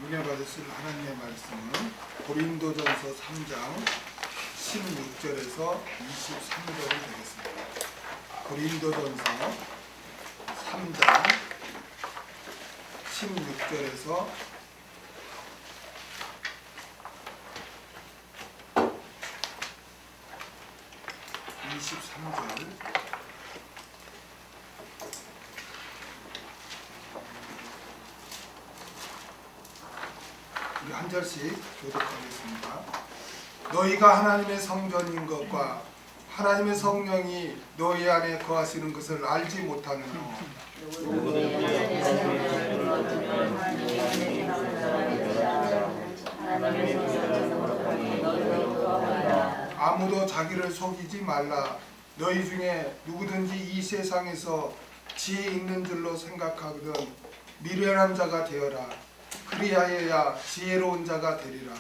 은혜 받으실 하나님의 말씀은 고린도전서 3장 16절에서 23절이 되겠습니다. 고린도전서 3장 16절에서 23절. 우리 한 절씩 교독하겠습니다. 너희가 하나님의 성전인 것과 하나님의 성령이 너희 안에 거하시는 것을 알지 못하느냐. 아무도 자기를 속이지 말라. 너희 중에 누구든지 이 세상에서 지혜 있는 줄로 생각하거든 미련한 자가 되어라. 그리하여야 지혜로운 자가 되리라.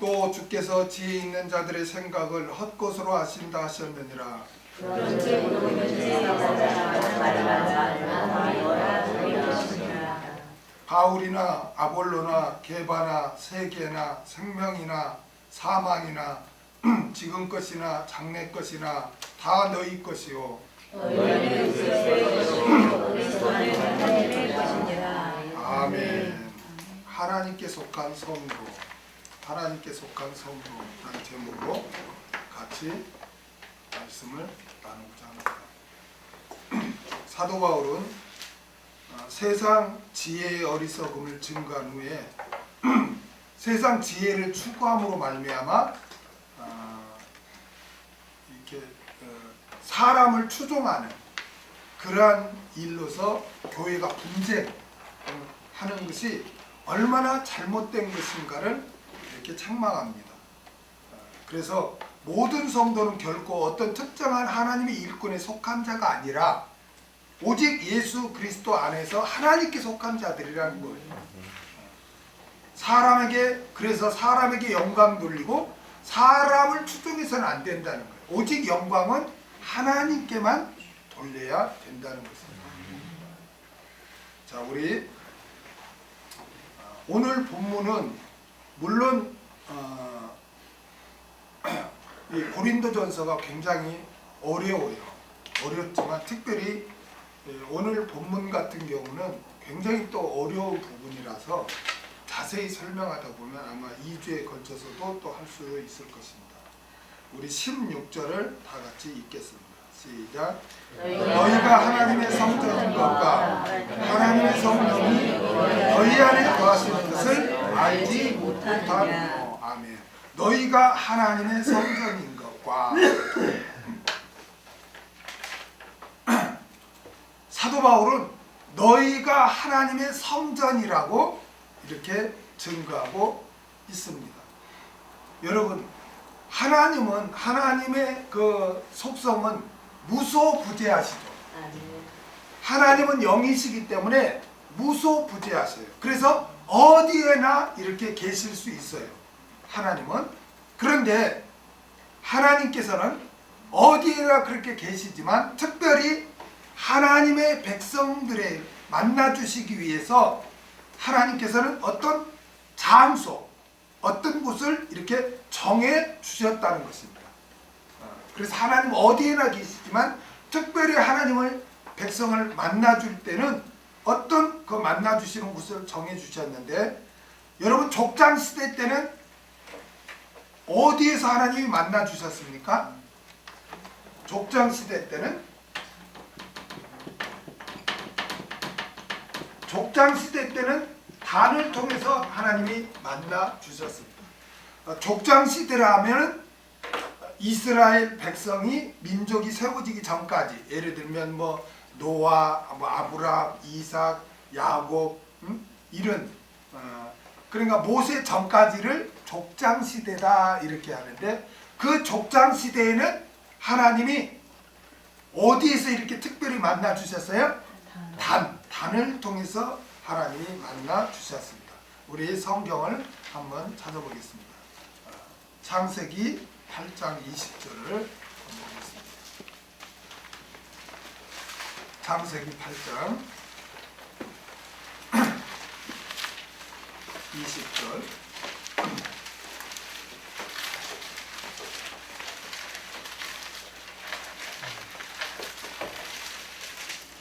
또 주께서 지혜 있는 자들의 생각을 헛것으로 하신다 하셨느니라. 바울이나 아볼로나 게바나 세계나 생명이나 사망이나 지금 것이나 장래 것이나 다 너희 것이요 아멘. 하나님께 속한 성도, 하나님께 속한 성도라는 제목으로 같이 말씀을 나누고자 합니다. 사도 바울은 세상 지혜의 어리석음을 증거한 후에 세상 지혜를 추구함으로 말미암아 이렇게 사람을 추종하는 그러한 일로서 교회가 분쟁하는 것이 얼마나 잘못된 것인가를 이렇게 책망합니다. 그래서 모든 성도는 결코 어떤 특정한 하나님의 일꾼에 속한 자가 아니라 오직 예수 그리스도 안에서 하나님께 속한 자들이라는 거예요. 그래서 사람에게 영광 돌리고 사람을 추종해서는 안 된다는 거예요. 오직 영광은 하나님께만 돌려야 된다는 것입니다. 자, 우리 오늘 본문은 물론 이 고린도전서가 굉장히 어려워요. 어렵지만 특별히 오늘 본문 같은 경우는 굉장히 또 어려운 부분이라서 자세히 설명하다 보면 아마 2주에 걸쳐서도 또 할 수 있을 것입니다. 우리 16절을 다 같이 읽겠습니다. 시작. 너희가 하나님의 성전인 것과 하나님의 성령이 너희 안에 거하시는 것을 알지 못하느냐. 아멘. 너희가 하나님의 성전인 것과 사도 바울은 너희가 하나님의 성전이라고 이렇게 증거하고 있습니다. 여러분, 하나님은 하나님의 그 속성은 무소부재하시죠. 하나님은 영이시기 때문에 무소부재하셔요. 그래서 어디에나 이렇게 계실 수 있어요. 하나님은. 그런데 하나님께서는 어디에나 그렇게 계시지만 특별히 하나님의 백성들에 만나주시기 위해서 하나님께서는 어떤 장소, 어떤 곳을 이렇게 정해 주셨다는 것입니다. 그래서 하나님 어디에나 계시지만 특별히 하나님을 백성을 만나줄 때는 어떤 그 만나주시는 곳을 정해 주셨는데, 여러분 족장시대 때는 어디에서 하나님이 만나주셨습니까? 족장시대 때는 단을 통해서 하나님이 만나 주셨습니다. 족장시대라 하면 이스라엘 백성이 민족이 세워지기 전까지, 예를 들면 뭐 노아, 아브람, 이삭, 야곱 이런 그러니까 모세 전까지를 족장시대다 이렇게 하는데, 그 족장시대에는 하나님이 어디에서 이렇게 특별히 만나 주셨어요? 단을 통해서 하나님이 만나 주셨습니다. 우리 성경을 한번 찾아보겠습니다. 창세기 8장 20절을 보겠습니다. 창세기 8장 20절.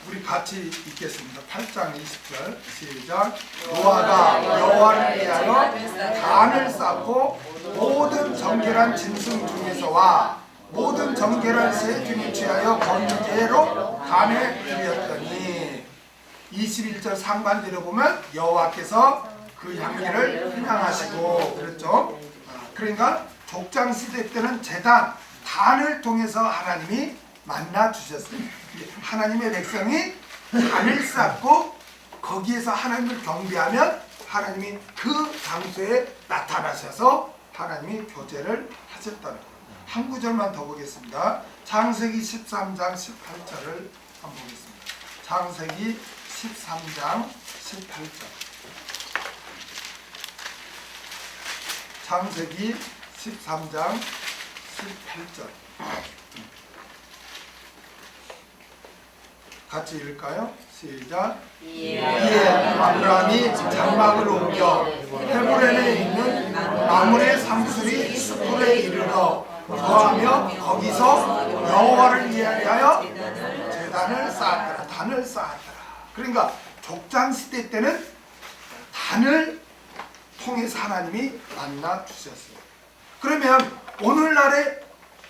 우리 같이 읽겠습니다. 8장 20절 시작. 노아가 여호와를 위하여 단을 쌓고 모든 정결한 짐승 중에서와 모든 정결한 새 중에 취하여 번제로 단에 드렸더니 21절 상반대로 보면 여호와께서 그 향기를 향하시고 그랬죠. 그러니까 족장시대 때는 제단, 단을 통해서 하나님이 만나 주셨어요. 하나님의 백성이 단을 쌓고 거기에서 하나님을 경배하면 하나님이 그 장소에 나타나셔서 하나님이 교제를 하셨다는 거예요. 한 구절만 더 보겠습니다. 창세기 13장 18절을 한번 보겠습니다. 창세기 13장 18절. 창세기 13장 18절. 같이 읽을까요? 시작. 이에 아브라함이 장막을 옮겨 헤브론에 있는 마므레 상술이 숲에 이르러 거하며 거기서 여호와를 위하여 제단을 쌓았더라. 단을 쌓았더라. 그러니까 족장 시대 때는 단을 통해서 하나님이 만나 주셨어요. 그러면 오늘날에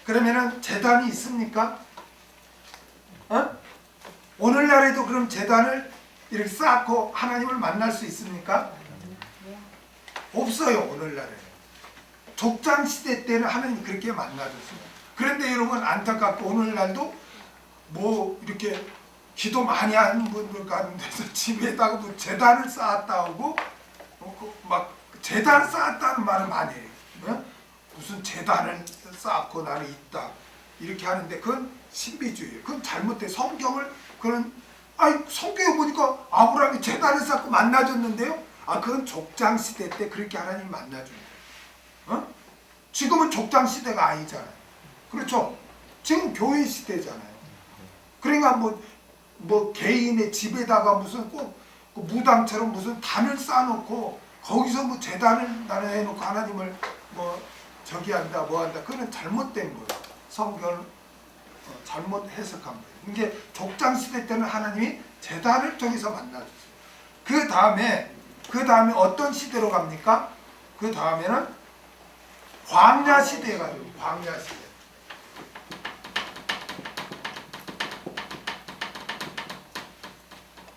그러면은 제단이 있습니까? 오늘날에도 그럼 제단을 이렇게 쌓고 하나님을 만날 수 있습니까? 없어요. 오늘날에 족장 시대 때는 하나님 그렇게 만나줬어요. 그런데 여러분 안타깝고 오늘날도 뭐 이렇게 기도 많이 하는 분들 가운데서 집에다가 뭐 제단을 쌓았다 하고 막 제단 쌓았다는 말은 많이 해요. 무슨 제단을 쌓고 나는 있다 이렇게 하는데 그건 신비주의예요. 그건 잘못된 성경을 그런 성경에 보니까 아브라함이 제단을 쌓고 만나줬는데요. 그건 족장 시대 때 그렇게 하나님 만나준 거예요. 지금은 족장 시대가 아니잖아요. 그렇죠? 지금 교회 시대잖아요. 그러니까 뭐 개인의 집에다가 무슨 꼭 무당처럼 무슨 단을 쌓아놓고 거기서 뭐 제단을 나는 해놓고 하나님을 뭐 저기 한다 뭐 한다 그건 잘못된 거예요. 성경을 잘못 해석한 거예요. 이게 족장 시대 때는 하나님이 제단을 통해서 만나줬어요. 그 다음에 어떤 시대로 갑니까? 그 다음에는 광야 시대에 가요. 광야 시대.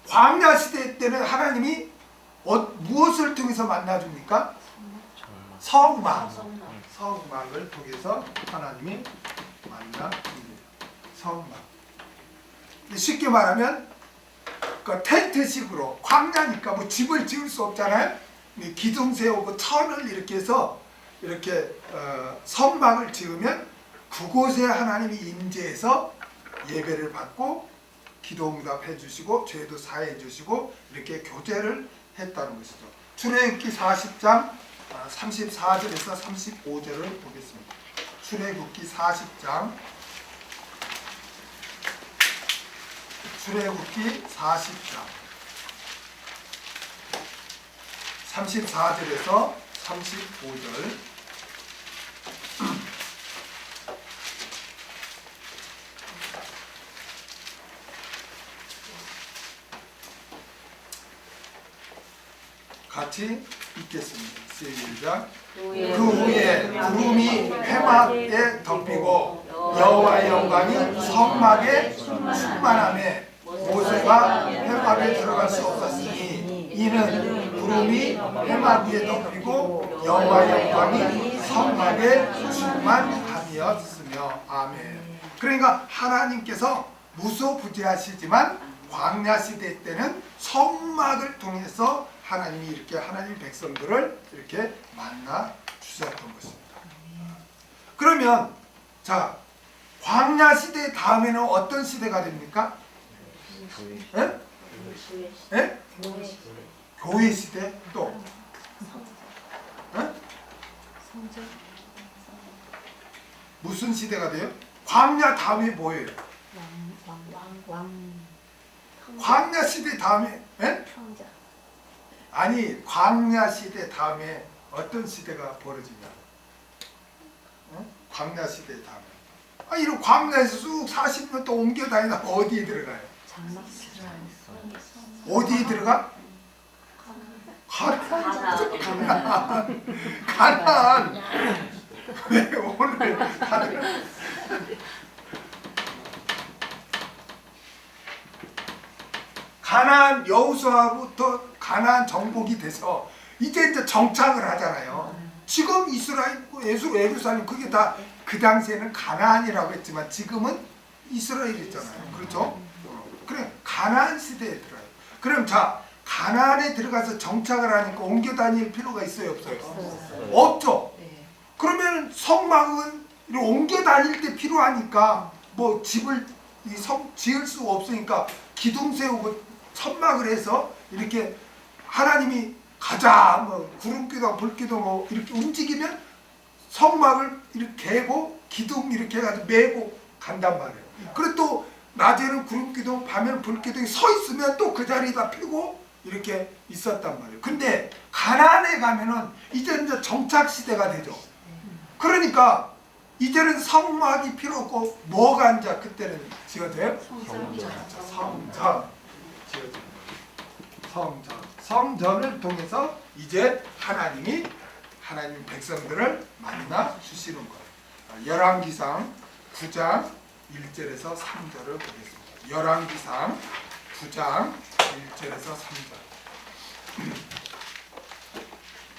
광야 시대 때는 하나님이 무엇을 통해서 만나줍니까? 성막을 통해서 하나님이 만나줍니다. 성막. 쉽게 말하면 그 텐트식으로 광야니까 뭐 집을 지을 수 없잖아요. 기둥 세우고 천을 이렇게 해서 이렇게 성막을 지으면 그곳에 하나님이 임재해서 예배를 받고 기도 응답해 주시고 죄도 사해 주시고 이렇게 교제를 했다는 것이죠. 출애굽기 40장 34절에서 35절을 보겠습니다. 출애굽기 40장 34절에서 35절. 같이 읽겠습니다. 시작. 그 후에 구름이 회막에 덮이고 여호와의 영광이 성막에 충만하매 모세가 회막에 들어갈 수 없었으니 이는 구름이 회막 위에 덮이고 여호와의 영광이 성막에 충만함이었으며. 아멘. 그러니까 하나님께서 무소부재하시지만 광야 시대 때는 성막을 통해서 하나님이 이렇게 하나님 백성들을 이렇게 만나 주셨던 것입니다. 그러면 자 광야 시대 다음에는 어떤 시대가 됩니까? 예? 예? 교회 시대 또 예? 무슨 시대가 돼요? 광야 다음에 뭐예요? 왕 광야 시대 다음에 평자. 아니 광야 시대 다음에 어떤 시대가 벌어지냐? 광야 시대 다음에 이런 광야에서 쑥 40년 또 옮겨 다니다 어디에 들어가요? 어디에 들어가? 가나안. 왜 오늘 가나안 여호수아부터 가나안 정복이 돼서 이제 정착을 하잖아요. 지금 이스라엘, 예루살렘 그게 다 그 당시에는 가나안이라고 했지만 지금은 이스라엘이잖아요. 그렇죠? 그래 가나안 시대에 들어요. 그럼 자 가나안에 들어가서 정착을 하니까 옮겨 다닐 필요가 있어요, 없어요? 없죠. 그러면 성막은 옮겨 다닐 때 필요하니까 뭐 집을 지을 수 없으니까 기둥 세우고 천막을 해서 이렇게 하나님이 가자 뭐 구름기도 불기도 뭐 이렇게 움직이면 성막을 이렇게 개고 기둥 이렇게 해가지고 메고 간단 말이에요. 그리고 또 낮에는 구름기둥 밤에는 불기둥이 서 있으면 또 그 자리에다 펴고 이렇게 있었단 말이에요. 근데 가나안에 가면은 이제 정착 시대가 되죠. 그러니까 이제는 성막이 필요 없고 뭐가 이제 그때는 지어져요? 성전 지어집니다. 성전을 통해서 이제 하나님 백성들을 만나 주시는 거예요. 열왕기상 9장 1절에서 3절을 보겠습니다. 열왕기상 9장 1절에서 3절.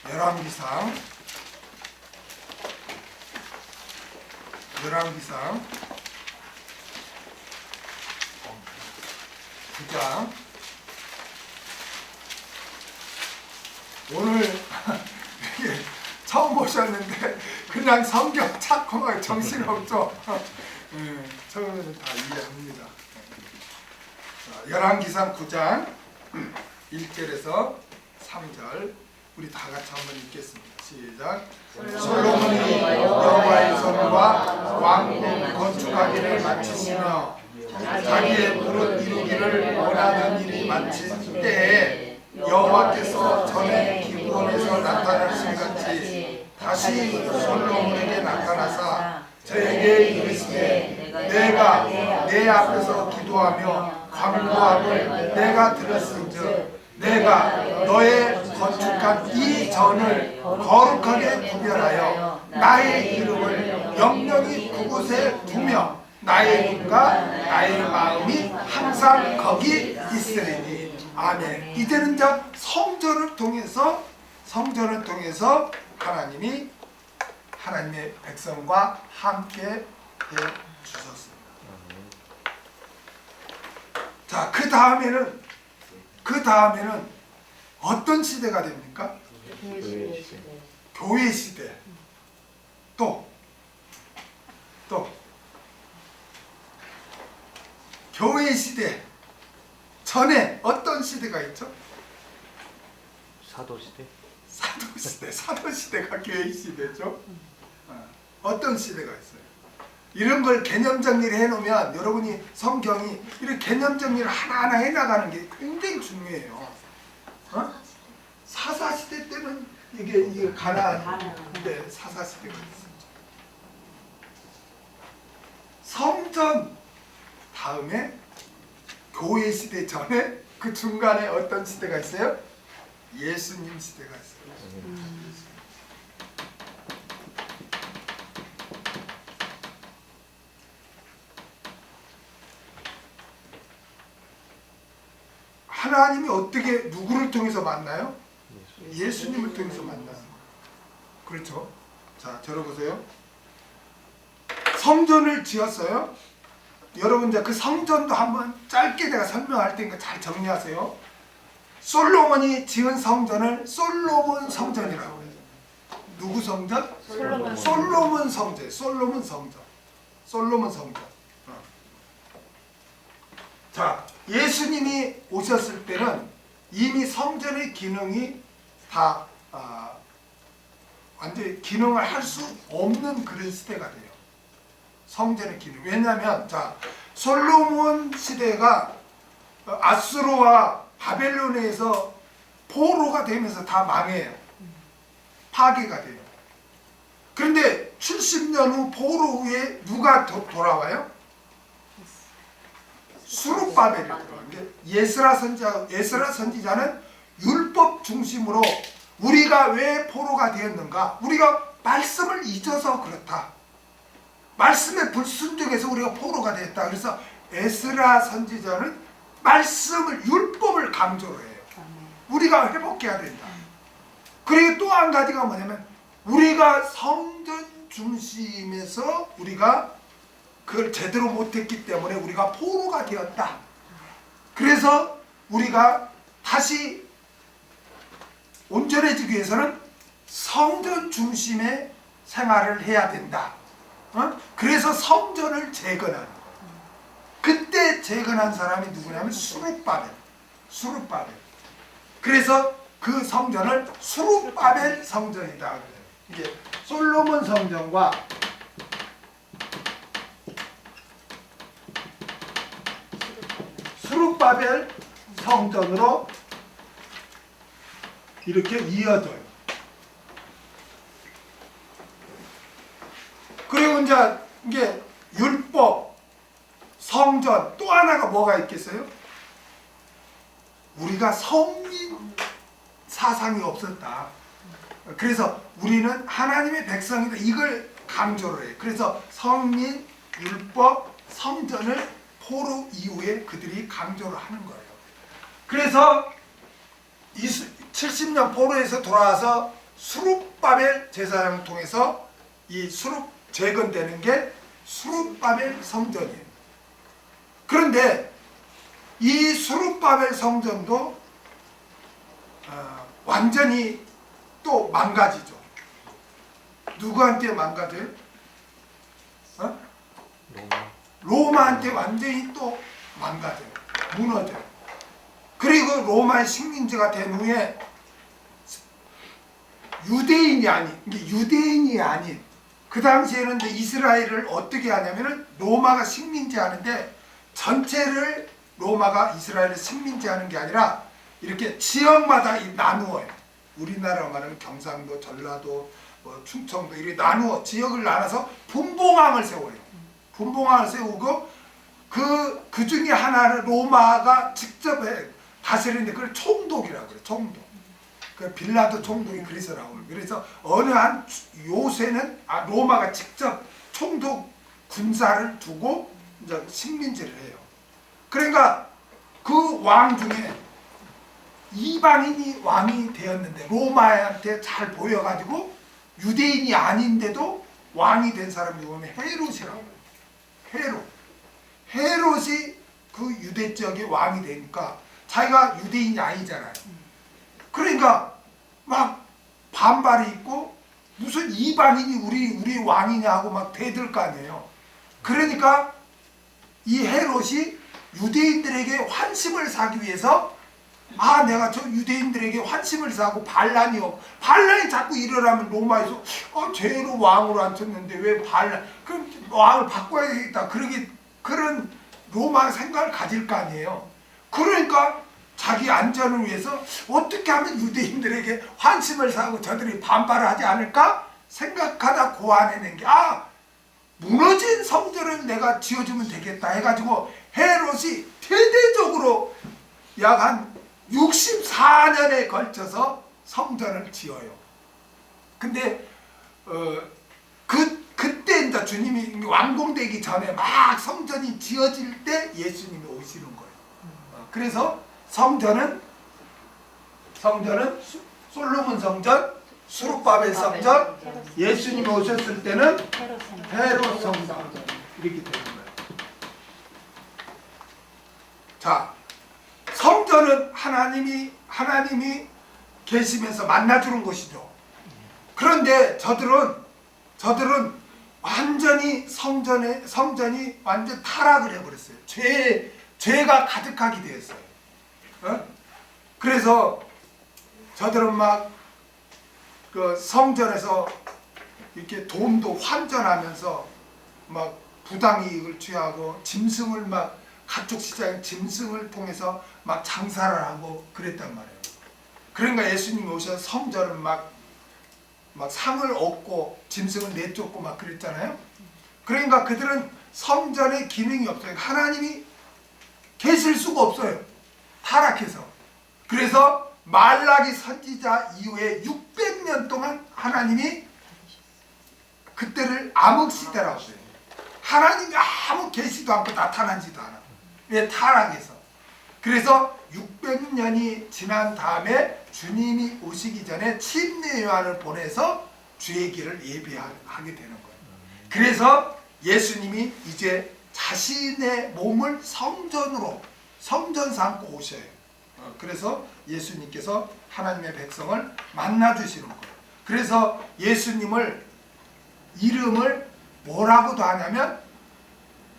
열왕기상 9장 오늘 처음 보셨는데 그냥 성경 찾고 막 정신없죠? 처음에는 다 이해합니다. 열왕기상 9장 1절에서 3절 우리 다 같이 한번 읽겠습니다. 시작. 솔로몬이 여호와의 성과 왕궁 건축하기를 마치시며 자기의 물은 이루기를 원하는 일이 마친 때에 여호와께서 전에 기브온에서 나타나신 같이 다시 솔로몬에게 나타나사 저에게 이르시되 내가 내 앞에서 기도하며 간구함을 내가 들었은즉 내가 너의 건축한 이 전을 거룩하게 구별하여 나의 이름을 영영히 그곳에 두며 나의 눈과 나의 마음이 항상 거기 있으리니. 아멘. 이제는 성전을 통해서 하나님이 하나님의 백성과 함께 해 주셨습니다. 자, 그 다음에는 어떤 시대가 됩니까? 교회 시대. 또 교회 시대 전에 어떤 시대가 있죠? 사도시대가 교회 시대죠. 어떤 시대가 있어요? 이런 걸 개념 정리를 해놓으면 여러분이 성경이 이렇게 개념 정리를 하나하나 해나가는 게 굉장히 중요해요. 사사시대 때는 이게 가나안 사사시대가 있었죠. 성전 다음에 교회 시대 전에 그 중간에 어떤 시대가 있어요? 예수님 시대가 있어요. 하나님이 어떻게 누구를 통해서 만나요? 예수님을 통해서 만나는 거예요. 그렇죠? 자, 들어보세요. 성전을 지었어요. 여러분 이제 그 성전도 한번 짧게 내가 설명할 테니까 잘 정리하세요. 솔로몬이 지은 성전을 솔로몬 성전이라고 해요. 누구 성전? 솔로몬 성전. 자, 예수님이 오셨을 때는 이미 성전의 기능이 다 완전히 기능을 할 수 없는 그런 시대가 돼요. 성전의 기능. 왜냐하면 자 솔로몬 시대가 아수르와 바벨론에서 포로가 되면서 다 망해요. 파괴가 돼요. 그런데 70년 후 포로 후에 누가 돌아와요? 수룹바벨이 돌아와요. 예스라 선지자는 율법 중심으로 우리가 왜 포로가 되었는가? 우리가 말씀을 잊어서 그렇다. 말씀에 불순종해서 우리가 포로가 되었다. 그래서 에스라 선지자는 말씀을 율법을 강조를 해요. 우리가 회복해야 된다. 그리고 또 한 가지가 뭐냐면 우리가 성전 중심에서 우리가 그걸 제대로 못했기 때문에 우리가 포로가 되었다. 그래서 우리가 다시 온전해지기 위해서는 성전 중심의 생활을 해야 된다. 그래서 성전을 재건한 그때 재건한 사람이 누구냐면 수룹바벨. 그래서 그 성전을 수룹바벨 성전이다. 이게 솔로몬 성전과 수룹바벨 성전으로 이렇게 이어져요. 그리고 이게 율법, 성전 또 하나가 뭐가 있겠어요? 우리가 성민 사상이 없었다. 그래서 우리는 하나님의 백성이다. 이걸 강조를 해요. 그래서 성민, 율법, 성전을 포로 이후에 그들이 강조를 하는 거예요. 그래서 70년 포로에서 돌아와서 수룹바벨 제사장을 통해서 이 수룹 재건되는 게 수룹바벨 성전이에요. 그런데 이 수룹바벨 성전도 완전히 또 망가지죠. 누구한테 망가져요? 로마한테 완전히 또 망가져요. 무너져요. 그리고 로마의 식민지가 된 후에 유대인이 아닌 그 당시에는 이제 이스라엘을 어떻게 하냐면은 로마가 식민지 하는데 전체를 로마가 이스라엘을 식민지 하는 게 아니라 이렇게 지역마다 나누어요. 우리나라 말하는 경상도, 전라도, 충청도 이렇게 나누어 지역을 나눠서 분봉왕을 세워요. 분봉왕을 세우고 그 중에 하나를 로마가 직접 다스리는데 그걸 총독이라고 그래요. 총독. 그 빌라도 총독이 그래서 나오는. 그래서 어느 한 요새는 로마가 직접 총독 군사를 두고 이제 식민지를 해요. 그러니까 그 왕 중에 이방인이 왕이 되었는데 로마한테 잘 보여가지고 유대인이 아닌데도 왕이 된 사람이 누구냐면 헤롯이라고 해요. 헤롯이 그 유대 지역의 왕이 되니까 자기가 유대인이 아니잖아요. 그러니까 막 반발이 있고 무슨 이방인이 우리 왕이냐고 막 대들 거 아니에요. 그러니까 이 헤롯이 유대인들에게 환심을 사기 위해서 내가 저 유대인들에게 환심을 사고 반란이 자꾸 일어나면 로마에서 죄로 왕으로 앉혔는데 왜 반란? 그럼 왕을 바꿔야 되겠다. 그런 로마 생각을 가질 거 아니에요. 그러니까 자기 안전을 위해서 어떻게 하면 유대인들에게 환심을 사고 저들이 반발을 하지 않을까 생각하다 고안해낸 게 무너진 성전을 내가 지어주면 되겠다 해가지고 헤롯이 대대적으로 약 한 64년에 걸쳐서 성전을 지어요. 근데 그때 이제 주님이 완공되기 전에 막 성전이 지어질 때 예수님이 오시는 거예요. 그래서 성전은 솔로몬 성전, 수룹바벨 성전, 예수님이 오셨을 때는 헤롯 성전 이렇게 되는 거예요. 자, 성전은 하나님이 계시면서 만나주는 곳이죠. 그런데 저들은 완전히 성전이 완전 타락을 해버렸어요. 죄가 가득하게 되었어요. 그래서 저들은 막 그 성전에서 이렇게 돈도 환전하면서 막 부당이익을 취하고 짐승을 막 가축 시장에 짐승을 통해서 막 장사를 하고 그랬단 말이에요. 그러니까 예수님이 오셔서 성전을 막 상을 얻고 짐승을 내쫓고 막 그랬잖아요. 그러니까 그들은 성전의 기능이 없어요. 하나님이 계실 수가 없어요. 타락해서. 그래서 말라기 선지자 이후에 600년 동안 하나님이 그때를 암흑시대라고 해요. 하나님이 아무 계시도 않고 나타나지도 않아. 왜? 타락해서. 그래서 600년이 지난 다음에 주님이 오시기 전에 침례 요한을 보내서 주의 길을 예비하게 되는 거예요. 그래서 예수님이 이제 자신의 몸을 성전 삼고 오셔요. 그래서 예수님께서 하나님의 백성을 만나 주시는 거예요. 그래서 예수님을 이름을 뭐라고도 하냐면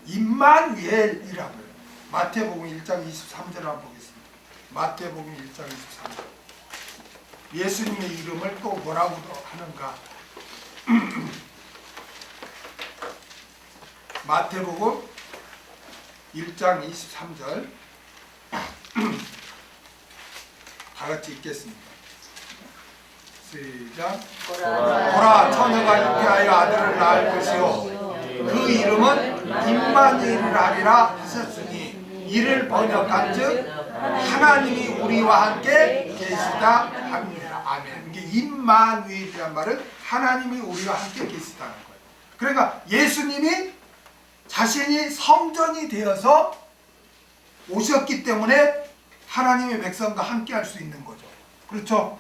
임마누엘이라고요. 마태복음 1장 23절을 한번 보겠습니다. 마태복음 1장 23절. 예수님의 이름을 또 뭐라고도 하는가? 마태복음 1장 23절 다 같이 읽겠습니다. 시작. 보라, 처녀가 잉태하여 아들을 낳을 것이요 그 이름은 임마누엘이라 하리라 하셨으니 이를 번역한즉 하나님이 우리와 함께 계시다 합니다. 아멘. 이게 임마누엘이란 말은 하나님이 우리와 함께 계시다는 거예요. 그러니까 예수님이 자신이 성전이 되어서 오셨기 때문에 하나님의 백성과 함께 할 수 있는 거죠. 그렇죠?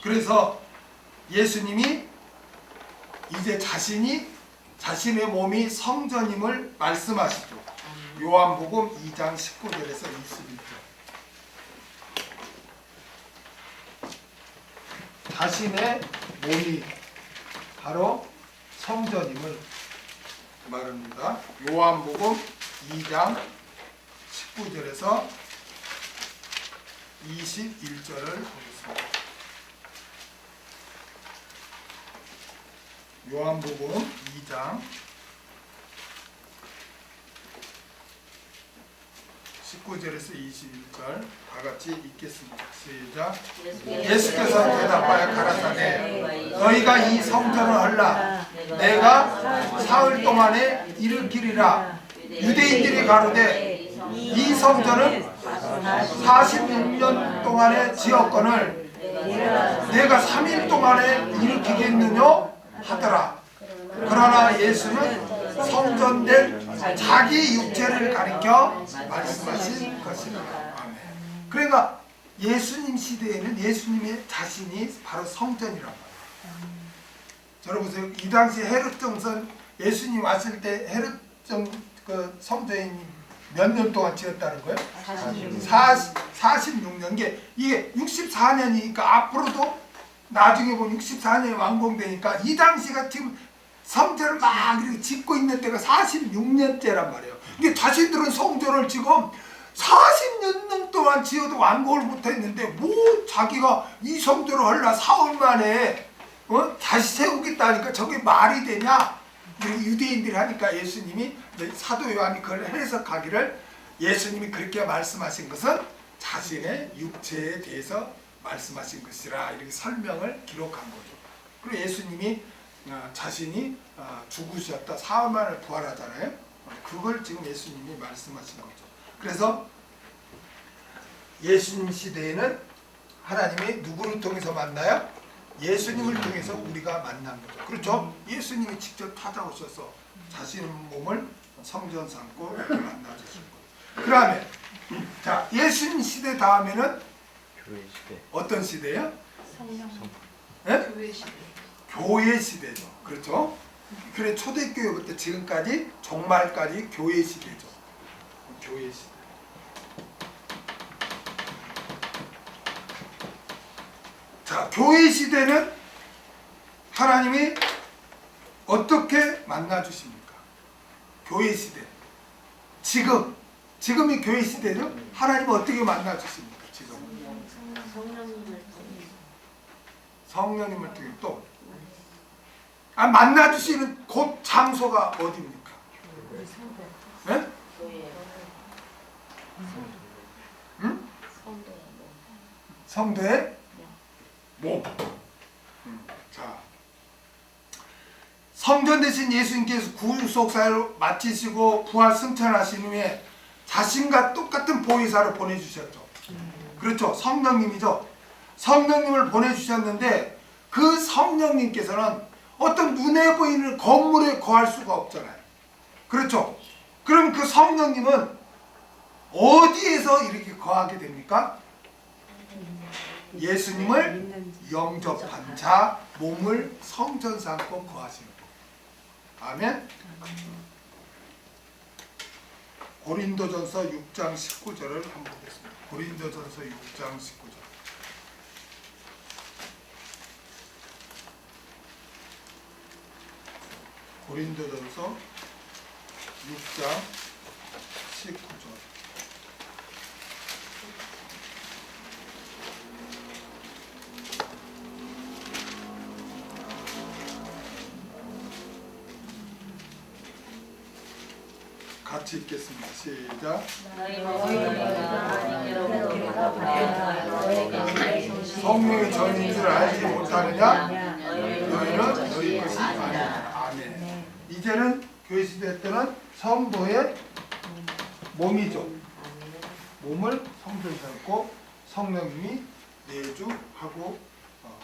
그래서 예수님이 이제 자신의 몸이 성전임을 말씀하시죠. 요한복음 2장 19절에서 21절. 자신의 몸이 바로 성전임을 말합니다. 요한복음 2장 19절에서 21절을 보겠습니다. 요한복음 2장 19절에서 21절 다 같이 읽겠습니다. 시작. 예수께서 대답하여 가라사대 너희가 이 성전을 헐라 내가 사흘 동안에 일으키리라. 유대인들이 가로되 이 성전은 46년 동안에 지었거늘 내가 3일 동안에 일으키겠느냐 하더라. 그러나 예수는 성전된 자기 육체를 가리켜 말씀하신 것이다. 아멘. 그러니까 예수님 시대에는 예수님의 자신이 바로 성전이란 말이에요. 여러분 보세요. 이 당시 헤롯 정선 예수님 왔을 때 헤롯 그 성전이 몇 년 동안 지었다는 거예요? 46년. 이게 64년이니까 앞으로도 나중에 보면 64년에 완공되니까 이 당시가 지금 성전을 막 이렇게 짓고 있는 때가 46년째란 말이에요. 이게 자신들은 성전을 지금 40년 동안 지어도 완공을 못했는데 뭐 자기가 이 성전을 헐라 사흘 만에 다시 세우겠다니까 저게 말이 되냐? 유대인들이 하니까 예수님이 사도 요한이 그걸 해석하기를 예수님이 그렇게 말씀하신 것은 자신의 육체에 대해서 말씀하신 것이라 이렇게 설명을 기록한 거죠. 그리고 예수님이 자신이 죽으셨다 사흘 만에 부활하잖아요. 그걸 지금 예수님이 말씀하신 거죠. 그래서 예수님 시대에는 하나님이 누구를 통해서 만나요? 예수님을 통해서 우리가 만난 거죠. 그렇죠? 예수님이 직접 찾아오셔서 자신의 몸을 성전 삼고 이렇게 만나주신 거예요. 그 다음에 자 예수님 시대 다음에는 교회 시대. 어떤 시대예요? 성령. 네? 교회 시대. 교회 시대죠. 그렇죠? 그래 초대교회부터 지금까지 종말까지 교회 시대죠. 교회 시대. 자, 교회 시대는 하나님이 어떻게 만나 주십니까? 교회 시대. 지금이 교회 시대죠? 하나님은 어떻게 만나 주십니까? 지금. 성령님을 통해 또 만나 주시는 곳 장소가 어디입니까? 우리 성도. 네? 응? 성도의 성도의 몸. 자, 성전 대신 예수님께서 구속사를 마치시고 부활 승천하신 후에 자신과 똑같은 보혜사를 보내주셨죠. 그렇죠. 성령님이죠. 성령님을 보내주셨는데 그 성령님께서는 어떤 눈에 보이는 건물에 거할 수가 없잖아요. 그렇죠. 그럼 그 성령님은 어디에서 이렇게 거하게 됩니까? 예수님을 영접한 자 몸을 성전 삼고 거하시는 거. 아멘. 고린도전서 6장 19절을 한번 보겠습니다. 고린도전서 6장 19절. 고린도전서 6장 19절. 같이 읽겠습니다. 시작. 성령의 전인 줄 알지 못하느냐? 너희는 너희 것이 아니라. 아멘. 이제는 교회 시대 때는 성도의 몸이죠. 몸을 성도에 삼고 성령님이 내주하고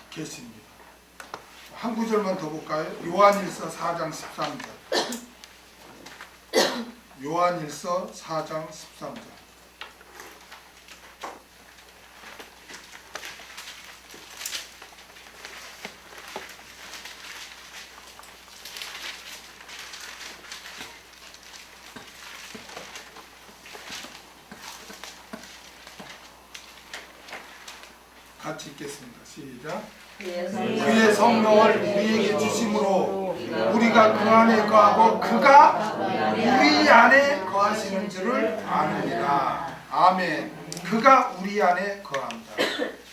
계십니다. 한 구절만 더 볼까요? 요한일서 4장 13절. 요한일서 4장 13절. 같이 읽겠습니다. 시작. 그의 성령을 우리에게 주심으로 우리가 그 안에 거하고 그가 우리 안에 거하시는 줄을 아느니라. 아멘. 그가 우리 안에 거합니다.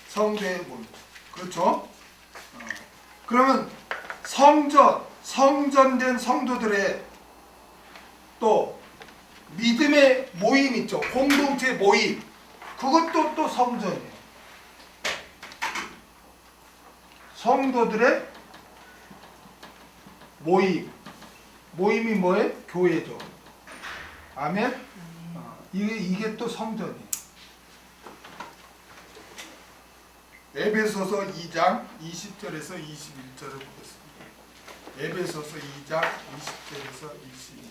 성도의 몸. 그렇죠? 그러면 성전된 성도들의 또 믿음의 모임 있죠. 공동체 모임. 그것도 또 성전이에요. 성도들의 모임이 뭐예요? 교회죠. 아멘. 이게 또 성전이에요. 에베소서 2장 20절에서 21절을 보겠습니다. 에베소서 2장 20절에서 22절.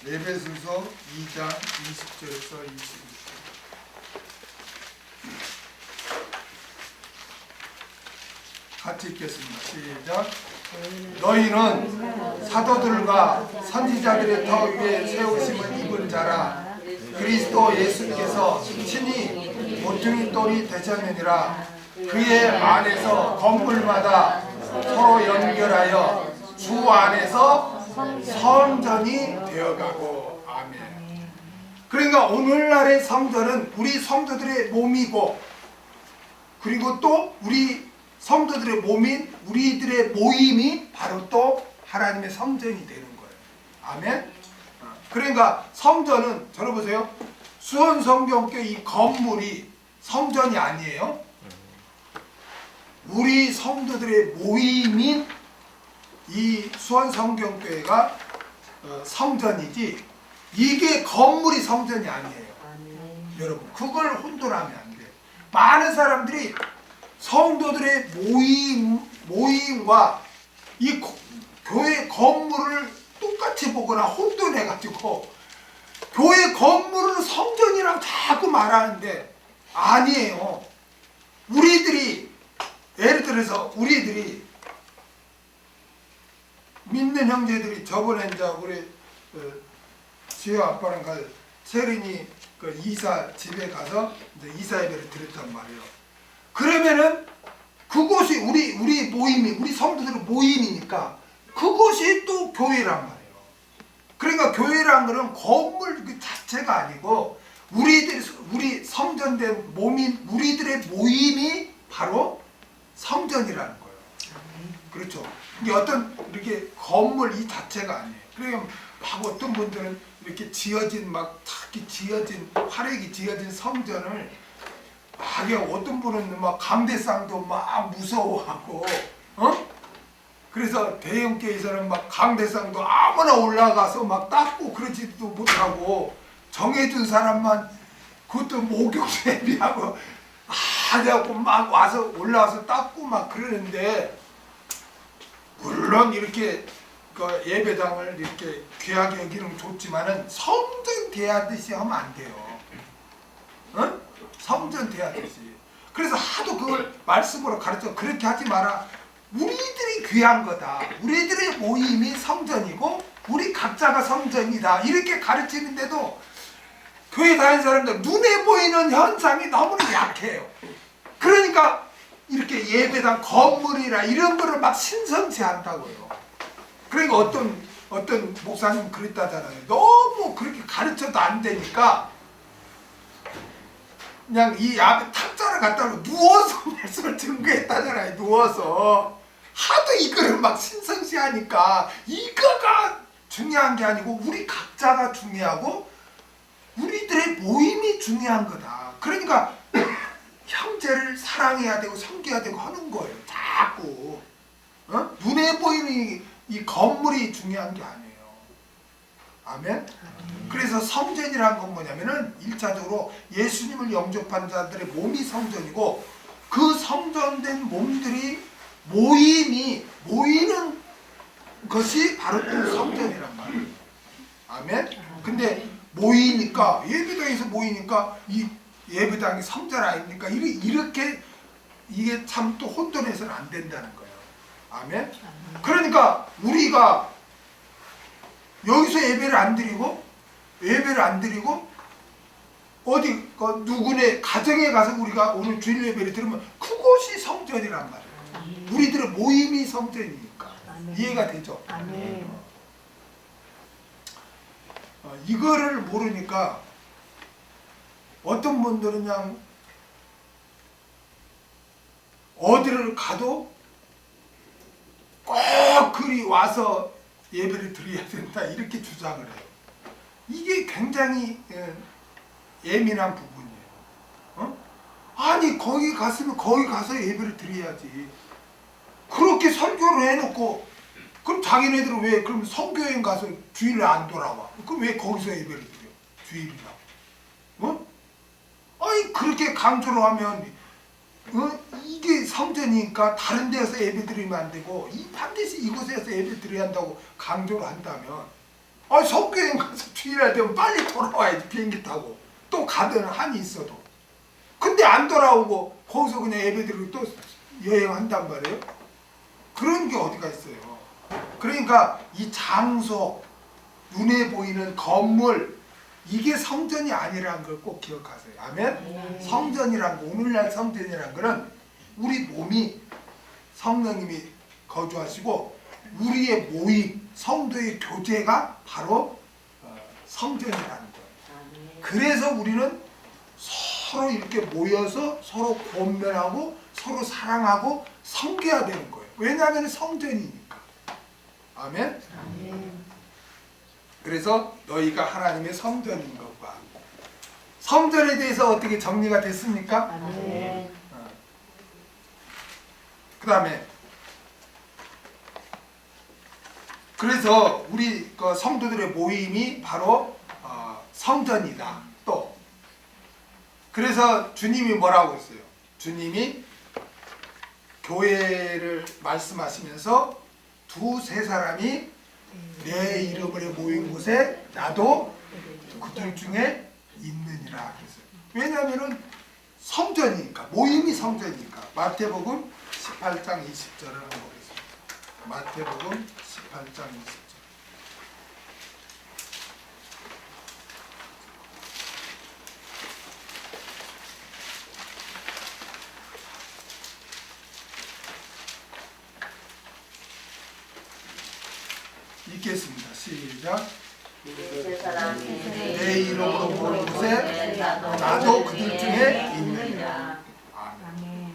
에베소서 2장 20절에서 22절. 같이 읽겠습니다. 시작. 너희는 사도들과 선지자들의 터 위에 세우심을 입은 자라. 그리스도 예수께서 친히 모퉁이 돌이 되셨느니라. 그의 안에서 건물마다 서로 연결하여 주 안에서 성전이 되어가고. 아멘. 그러니까 오늘날의 성전은 우리 성도들의 몸이고, 그리고 또 우리 성도들의 몸인 우리들의 모임이 바로 또 하나님의 성전이 되는 거예요. 아멘. 그러니까 성전은 들어보세요. 수원성경교회 이 건물이 성전이 아니에요. 우리 성도들의 모임인 이 수원성경교회가 성전이지, 이게 건물이 성전이 아니에요. 여러분, 그걸 혼돈하면 안 돼요. 많은 사람들이 성도들의 모임과 이 교회 건물을 똑같이 보거나 혼돈해가지고 교회 건물을 성전이라고 자꾸 말하는데 아니에요. 우리들이, 예를 들어서 우리들이 믿는 형제들이 저번에 이제 우리 지효 아빠랑 세린이 그 이사 집에 가서 이제 이사 예배를 드렸단 말이에요. 그러면은 그곳이 우리 모임이, 우리 성도들의 모임이니까 그것이 또 교회란 말이에요. 그러니까 교회란 거는 건물 그 자체가 아니고 우리 성전된 몸인 우리들의 모임이 바로 성전이라는 거예요. 그렇죠. 이게 어떤 이렇게 건물 이 자체가 아니에요. 그러니까 막 어떤 분들은 이렇게 지어진 막 탁이 지어진 화력이 지어진 성전을 막 어떤 분은 막 강대상도 막 무서워하고 그래서 대형교회에서는 막 강대상도 아무나 올라가서 막 닦고 그러지도 못하고 정해준 사람만 그것도 목욕 예비하고 하자고 막 와서 올라와서 닦고 막 그러는데 물론 이렇게 그 예배당을 이렇게 귀하게 여기는 좋지만은 성전 대하듯이 하면 안 돼요. 성전 대하듯이. 그래서 하도 그걸 말씀으로 가르쳐 그렇게 하지 마라. 우리들이 귀한 거다. 우리들의 모임이 성전이고 우리 각자가 성전이다. 이렇게 가르치는데도 교회 다니는 사람들 눈에 보이는 현상이 너무나 약해요. 그러니까 이렇게 예배당 건물이나 이런 거를 막 신성시 한다고요. 그러니까 어떤 목사님 그랬다잖아요. 너무 그렇게 가르쳐도 안 되니까 그냥 이 앞에 탁자를 갖다 놓고 누워서 말씀을 증거했다잖아요. 누워서 하도 이거를 막 신성시 하니까 이거가 중요한 게 아니고 우리 각자가 중요하고 우리들의 모임이 중요한 거다. 그러니까 형제를 사랑해야 되고 섬겨야 되고 하는 거예요. 자꾸 눈에 보이는 이 건물이 중요한 게 아니에요. 아멘? 그래서 성전이라는 건 뭐냐면은 1차적으로 예수님을 영접한 자들의 몸이 성전이고 그 성전된 몸들이 모이는 것이 바로 또 성전이란 말이에요. 아멘? 근데 모이니까 예배당에서 모이니까 이 예배당이 성전 아닙니까? 이렇게 이게 참 또 혼돈해서는 안 된다는 거예요. 아멘? 그러니까 우리가 여기서 예배를 안 드리고 어디 누구네 가정에 가서 우리가 오늘 주일 예배를 들으면 그곳이 성전이란 말이에요. 우리들의 모임이 성전이니까. 이해가 되죠? 이거를 모르니까 어떤 분들은 그냥 어디를 가도 꼭 그리 와서 예배를 드려야 된다 이렇게 주장을 해요. 이게 굉장히 예민한 부분이에요. 아니 거기 갔으면 거기 가서 예배를 드려야지. 그렇게 설교를 해놓고 그럼 자기네들은 왜 그럼 성교행 가서 주일에 안 돌아와? 그럼 왜 거기서 예배를 드려? 주일이라고? 아니 그렇게 강조를 하면 이게 성전이니까 다른 데서 예배 드리면 안 되고 반드시 이곳에서 예배 드려야 한다고 강조를 한다면 성교행 가서 주일날 되면 빨리 돌아와야지. 비행기 타고 또 가든 한이 있어도. 근데 안 돌아오고 거기서 그냥 예배 드리고 또 여행한단 말이에요. 그런 게 어디가 있어요. 그러니까 이 장소, 눈에 보이는 건물 이게 성전이 아니라는 걸 꼭 기억하세요. 아멘? 성전이란 거, 오늘날 성전이란 거는 우리 몸이 성령님이 거주하시고 우리의 모임, 성도의 교제가 바로 성전이라는 거예요. 그래서 우리는 서로 이렇게 모여서 서로 권면하고 서로 사랑하고 섬겨야 되는 거예요. 왜냐하면 성전이니까. 아멘? 그래서 너희가 하나님의 성전인 것과 성전에 대해서 어떻게 정리가 됐습니까? 그 다음에 그래서 우리 성도들의 모임이 바로 성전이다. 또 그래서 주님이 뭐라고 했어요? 주님이 교회를 말씀하시면서 두세 사람이 내 이름으로 모인 곳에 나도 그들 중에 있느니라 그랬어요. 왜냐하면 성전이니까, 모임이 성전이니까. 마태복음 18장 20절을 한번 보겠습니다. 마태복음 18장 20절. 읽겠습니다. 시작. 내 이름으로 모인 곳에 나도 그들 중에 있느니라. 아멘.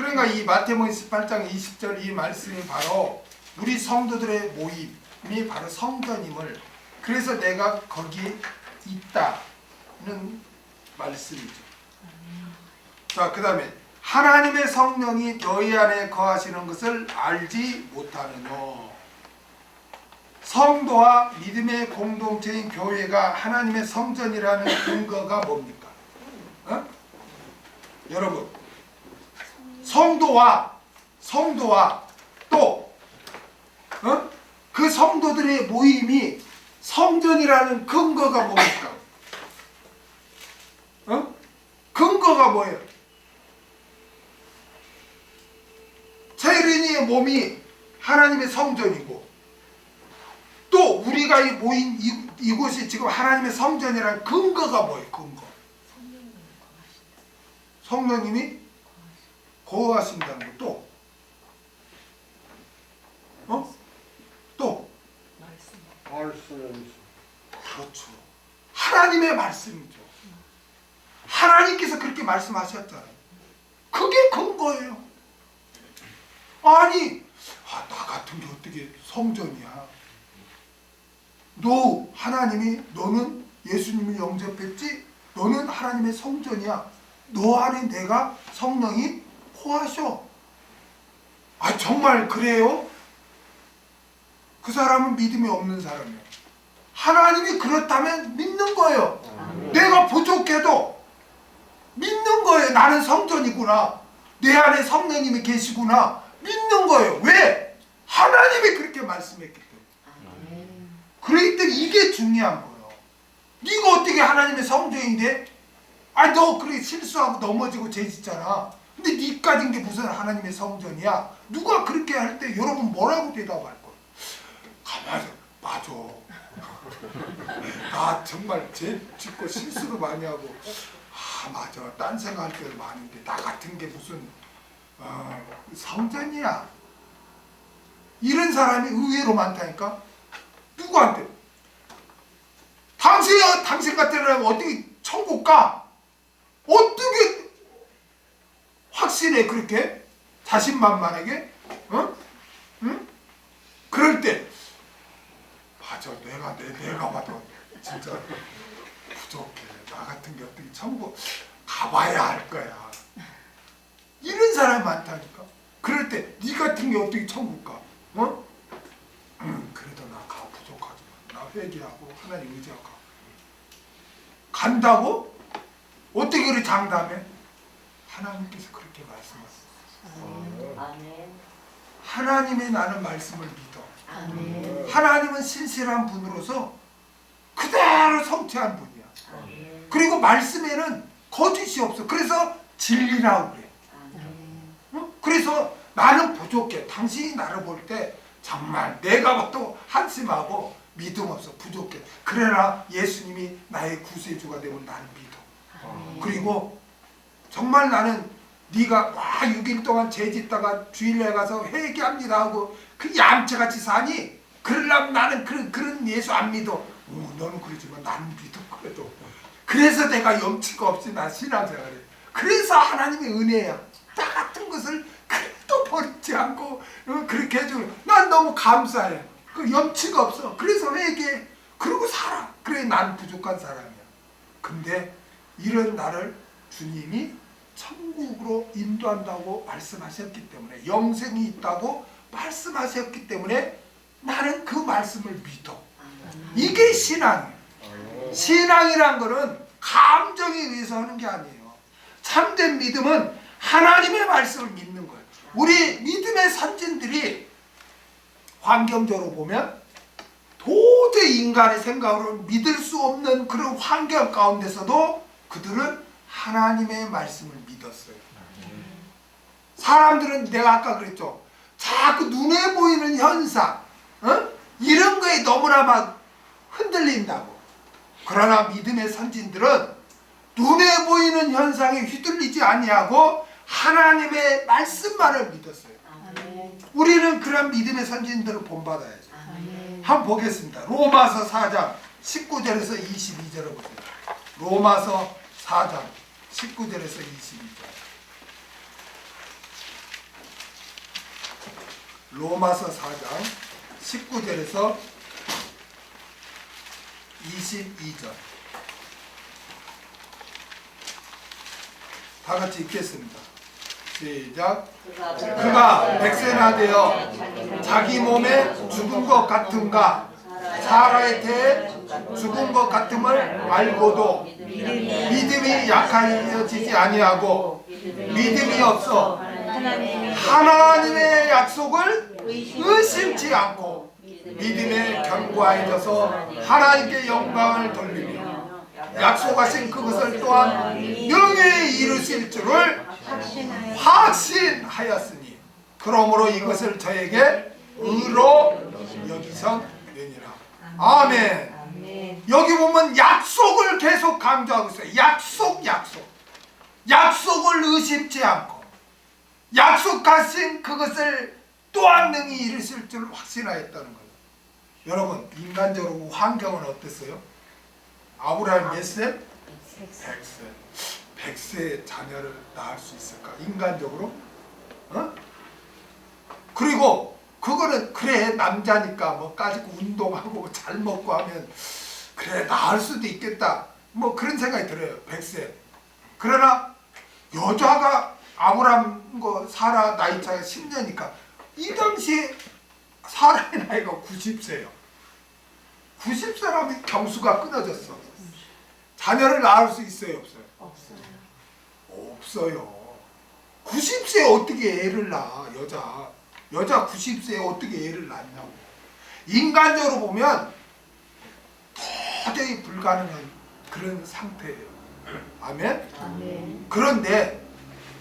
그러니까 이 마태복음 18장 20절 이 말씀이 바로 우리 성도들의 모임이 바로 성전임을, 그래서 내가 거기에 있다는 말씀이죠. 자, 그 다음에 하나님의 성령이 너희 안에 거하시는 것을 알지 못하느뇨. 성도와 믿음의 공동체인 교회가 하나님의 성전이라는 근거가 뭡니까? 여러분, 성도와 또 그 성도들의 모임이 성전이라는 근거가 뭡니까? 근거가 뭐예요? 체린이의 몸이 하나님의 성전이고, 또 우리가 모인 이곳이 지금 하나님의 성전이라는 근거가 뭐예요? 근거. 성령님이 거하신다는 것도, 또 말씀. 그렇죠. 하나님의 말씀이죠. 하나님께서 그렇게 말씀하셨잖아요. 그게 근거예요. 아니, 나 같은 게 어떻게 성전이야? 너 하나님이, 너는 예수님을 영접했지? 너는 하나님의 성전이야. 너 안에 내가 성령이 거하셔. 아, 정말 그래요? 그 사람은 믿음이 없는 사람이에요. 하나님이 그렇다면 믿는 거예요. 내가 부족해도 믿는 거예요. 나는 성전이구나. 내 안에 성령님이 계시구나. 믿는 거예요. 왜? 하나님이 그렇게 말씀했기 때문에. 그렇기 때문에 이게 중요한 거예요. 네가 어떻게 하나님의 성전인데? 아, 너 그렇게 실수하고 넘어지고 죄짓잖아. 근데 네 가진 게 무슨 하나님의 성전이야? 누가 그렇게 할 때 여러분 뭐라고 대답할 거예요? 가만히 맞아. 나 정말 죄 짓고 실수도 많이 하고, 맞아, 딴 생각할 때도 많은데 나 같은 게 무슨 성전이야. 이런 사람이 의외로 많다니까. 누구한테? 당신 같은 사람은 어떻게 천국 가? 어떻게 확신해? 그렇게 자신만만하게? 응? 그럴 때 맞아, 내가 봐도 진짜 부족해. 나 같은 게 어떻게 천국 가봐야 할 거야. 이런 사람이 많다니까. 그럴 때 네 같은 게 어떻게 천국 가? 그래도 나 가, 부족하지만 나 회개하고 하나님 의지하고 간다고? 어떻게 그렇게 장담해? 하나님께서 그렇게 말씀하셨어요. 아멘. 하나님의 나는 말씀을 믿어. 아멘. 하나님은 신실한 분으로서 그대로 성취한 분이야. 아멘. 그리고 말씀에는 거짓이 없어. 그래서 진리라고 그래. 아멘. 그래서 나는 부족해. 당신이 나를 볼 때 정말 내가 봐도 한심하고 믿음 없어. 부족해. 그러나 예수님이 나의 구세주가 되면 나는 믿어. 그리고 정말 나는 네가 6일 동안 죄짓다가 주일날 가서 회개합니다 하고 그 얌체같이 사니? 그러려면 나는 그런 예수 안 믿어. 너는 그러지만 나는 믿어. 그래도 그래서 내가 염치가 없이 나 신앙생활해. 그래서 하나님의 은혜야. 나 같은 것을 그래도 버리지 않고 그렇게 해주고 난 너무 감사해. 그 염치가 없어. 그래서 회개해. 그러고 살아. 그래, 난 부족한 사람이야. 근데 이런 나를 주님이 천국으로 인도한다고 말씀하셨기 때문에, 영생이 있다고 말씀하셨기 때문에 나는 그 말씀을 믿어. 이게 신앙이에요. 신앙이란 거는 감정에 의해서 하는 게 아니에요. 참된 믿음은 하나님의 말씀을 믿는 거예요. 우리 믿음의 선진들이 환경적으로 보면 도저히 인간의 생각으로 믿을 수 없는 그런 환경 가운데서도 그들은 하나님의 말씀을 믿었어요. 사람들은 내가 아까 그랬죠. 자꾸 눈에 보이는 현상, 이런 거에 너무나 막 흔들린다고. 그러나 믿음의 선진들은 눈에 보이는 현상에 휘둘리지 아니하고 하나님의 말씀만을 믿었어요. 아멘. 우리는 그런 믿음의 선진들을 본받아야죠. 아멘. 한번 보겠습니다. 로마서 4장 19절에서 22절을 보세요. 로마서 4장 19절에서 22절. 로마서 4장 19절에서 22절 다 같이 읽겠습니다. 시작. 그가 백세나 되어 자기 몸에 죽은 것 같은가 사라의 태에 죽은 것 같음을 알고도 믿음이 약해지지 아니하고 믿음이 없어 하나님의 약속을 의심치 않고 믿음에 견고해져서 하나님께 영광을 돌리며 약속하신 그것을 또한 명예에 이루실 줄을 확신하였으니 그러므로 이것을 저에게 의로 여기성되니라. 아멘. 여기 보면 약속을 계속 강조하고 있어요. 약속을 의심치 않고 약속하신 그것을 또한 능히 이루실 줄 확신하였다는 거예요. 여러분, 인간적으로 환경은 어땠어요? 아브라함 몇 세? 100세 자녀를 낳을 수 있을까? 인간적으로? 그리고 그거는 그래 남자니까 뭐 가지고 운동하고 잘 먹고 하면 그래 낳을 수도 있겠다 뭐 그런 생각이 들어요. 100세. 그러나 여자가 아브라함 사라 나이 차가 10년이니까 이 당시에 사라의 나이가 90세예요. 90세라면 경수가 끊어졌어. 자녀를 낳을 수 있어요, 없어요? 없어요. 90세에 어떻게 애를 낳아? 여자 90세에 어떻게 애를 낳냐고. 인간적으로 보면 도저히 불가능한 그런 상태예요. 아멘? 그런데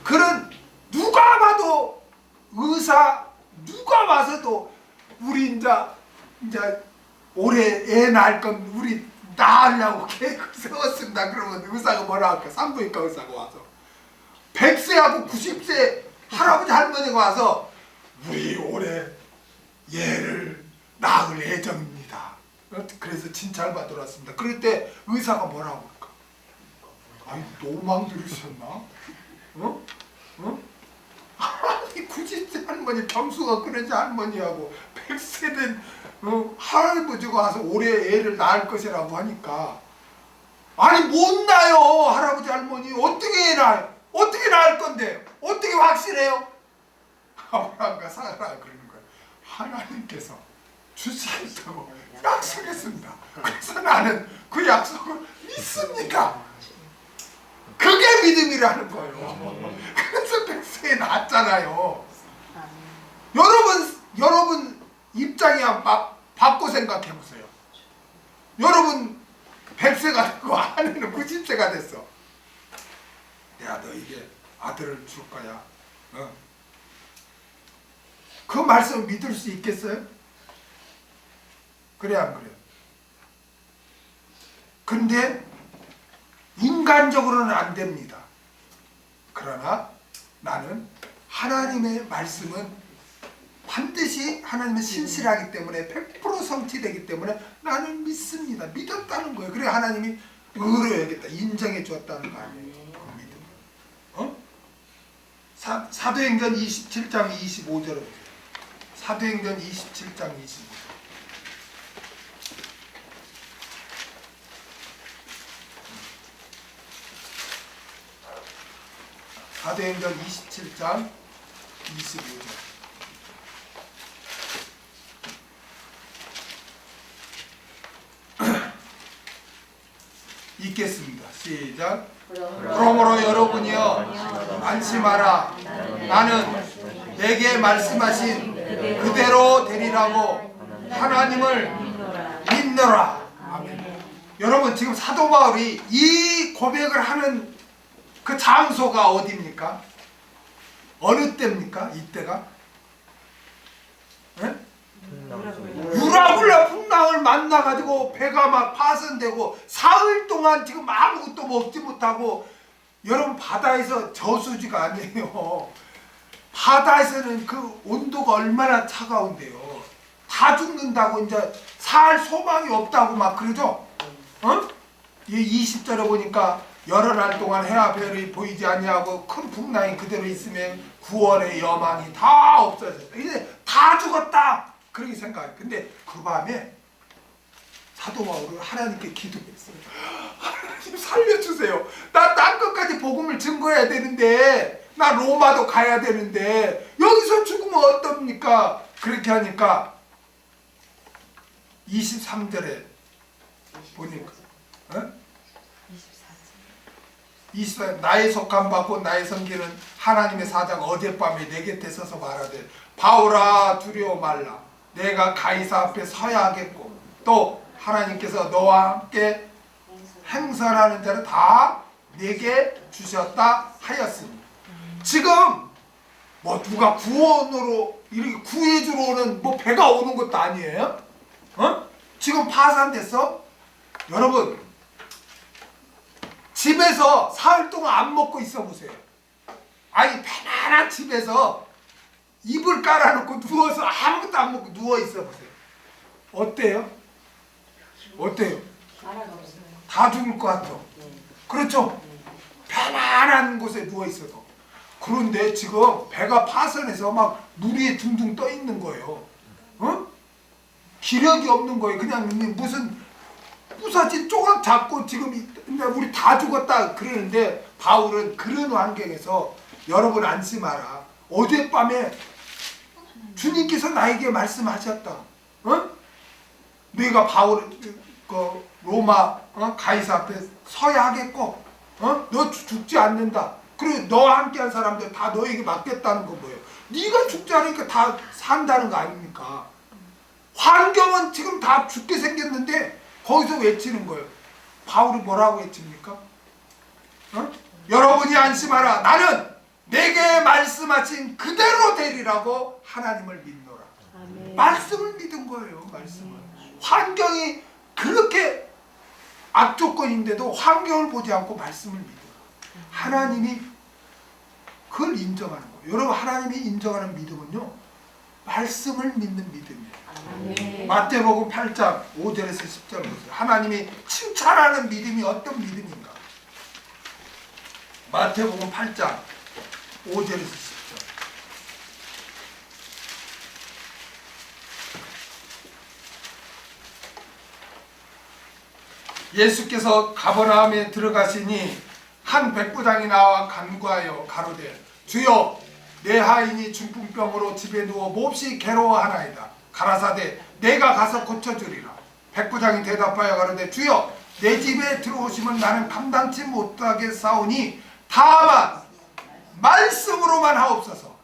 그런 누가 봐도 의사 누가 봐서도 우리 이제 올해 애 낳을 건 우리 낳으려고 계획을 세웠습니다. 그러면 의사가 뭐라 할까? 산부인과 의사가 와서 100세하고 90세 할아버지 할머니가 와서 우리 올해 얘를 낳을 예정입니다. 그래서 진찰 받으러 왔습니다. 그럴 때 의사가 뭐라고 할까? 아니 노망 들으셨나? 아니 90세 할머니 경수가 그러지 할머니하고 100세 된 할아버지가 와서 올해 애를 낳을 것이라고 하니까 아니 못 낳아요. 할아버지 할머니 어떻게 애 낳아요? 어떻게 낳을 건데? 어떻게 확실해요? 아브라함과 사라 그러는 거예요. 하나님께서 주시겠다고 약속했습니다. 그래서 나는 그 약속을 믿습니다. 그게 믿음이라는 거예요. 그래서 100세에 낳았잖아요. 여러분 입장이 바꿔 생각해 보세요. 여러분 100세가 되고 아내는 90세가 됐어. 내가 너에게 아들을 줄 거야. 그 말씀 믿을 수 있겠어요? 그래 안 그래요? 근데 인간적으로는 안 됩니다. 그러나 나는 하나님의 말씀은 반드시 하나님은 신실하기 때문에 100% 성취되기 때문에 나는 믿습니다. 믿었다는 거예요. 그래 하나님이 의로 여겼다. 인정해 주었다는 거 아니에요. 그 믿음. 사도행전 27장 25절을 사도행전 27장 25절 사도행전 27장 25절 읽겠습니다. 시작. 그러므로 여러분이여 안심하라. 나는 내게 말씀하신 그대로 되리라고 하나님을 믿노라. 아멘. 여러분 지금 사도 바울이 이 고백을 하는 그 장소가 어디입니까? 어느 때입니까? 이때가? 유라굴라 풍랑을 만나가지고 배가 막 파손되고 사흘 동안 지금 아무것도 먹지 못하고 여러분 바다에서 저수지가 아니에요. 바다에서는 그 온도가 얼마나 차가운데요. 다 죽는다고 이제 살 소망이 없다고 막 그러죠. 이 20절에 보니까 여러 날 동안 해와 별이 보이지 아니하고 큰 풍랑이 그대로 있으면 구원의 여망이 다 없어졌다. 이제 다 다 죽었다 그렇게 생각해. 근데 그 밤에 사도 바울은 하나님께 기도했어요. 하나님 살려주세요. 나 땅 끝까지 복음을 증거해야 되는데, 나 로마도 가야 되는데 여기서 죽으면 어떻습니까? 그렇게 하니까 23절에 보니까 24절 나의 속한 바고 나의 성기는 하나님의 사자가 어젯밤에 내 곁에 서서 말하되 바울아 두려워 말라 내가 가이사 앞에 서야 하겠고 또 하나님께서 너와 함께 행선하는 자를 다 내게 주셨다 하였으니. 지금 뭐 누가 구원으로 이렇게 구해주러 오는 뭐 배가 오는 것도 아니에요. 지금 파산됐어? 여러분 집에서 사흘 동안 안 먹고 있어 보세요. 아니 편안한 집에서 이불 깔아놓고 누워서 아무것도 안 먹고 누워 있어 보세요. 어때요? 어때요? 나라가 없어요. 다 죽을 것 같죠? 그렇죠? 편안한 곳에 누워 있어도. 그런데 지금 배가 파선해서 막 물 위에 둥둥 떠 있는 거예요. 기력이 없는 거예요. 그냥 무슨 부서진 조각 잡고 지금 우리 다 죽었다 그러는데 바울은 그런 환경에서 여러분 안심하라. 어젯밤에 주님께서 나에게 말씀하셨다. 네가 바울 그 로마 가이사 앞에 서야 하겠고 너 죽지 않는다. 그리고 너와 함께한 사람들 다 너에게 맡겼다는 건 뭐예요? 네가 죽지 않으니까 다 산다는 거 아닙니까? 환경은 지금 다 죽게 생겼는데 거기서 외치는 거예요. 바울이 뭐라고 외칩니까? 여러분이 안심하라. 나는 내게 말씀하신 그대로 되리라고 하나님을 믿노라. 아멘. 말씀을 믿은 거예요. 말씀을. 환경이 그렇게 악조건인데도 환경을 보지 않고 말씀을 믿어요. 하나님이 그걸 인정하는 거예요. 여러분 하나님이 인정하는 믿음은요. 말씀을 믿는 믿음이에요. 아멘. 마태복음 8장 5절에서 10절 보세요. 하나님이 칭찬하는 믿음이 어떤 믿음인가? 마태복음 8장 5절에서 10절. 예수께서 가버나움에 들어가시니 한 백부장이 나와 간구하여 가로되 주여 내 하인이 중풍병으로 집에 누워 몹시 괴로워하나이다. 가라사대 내가 가서 고쳐주리라. 백부장이 대답하여 가로되 주여 내 집에 들어오시면 나는 감당치 못하겠사오니 다만 말씀으로만 하옵소서.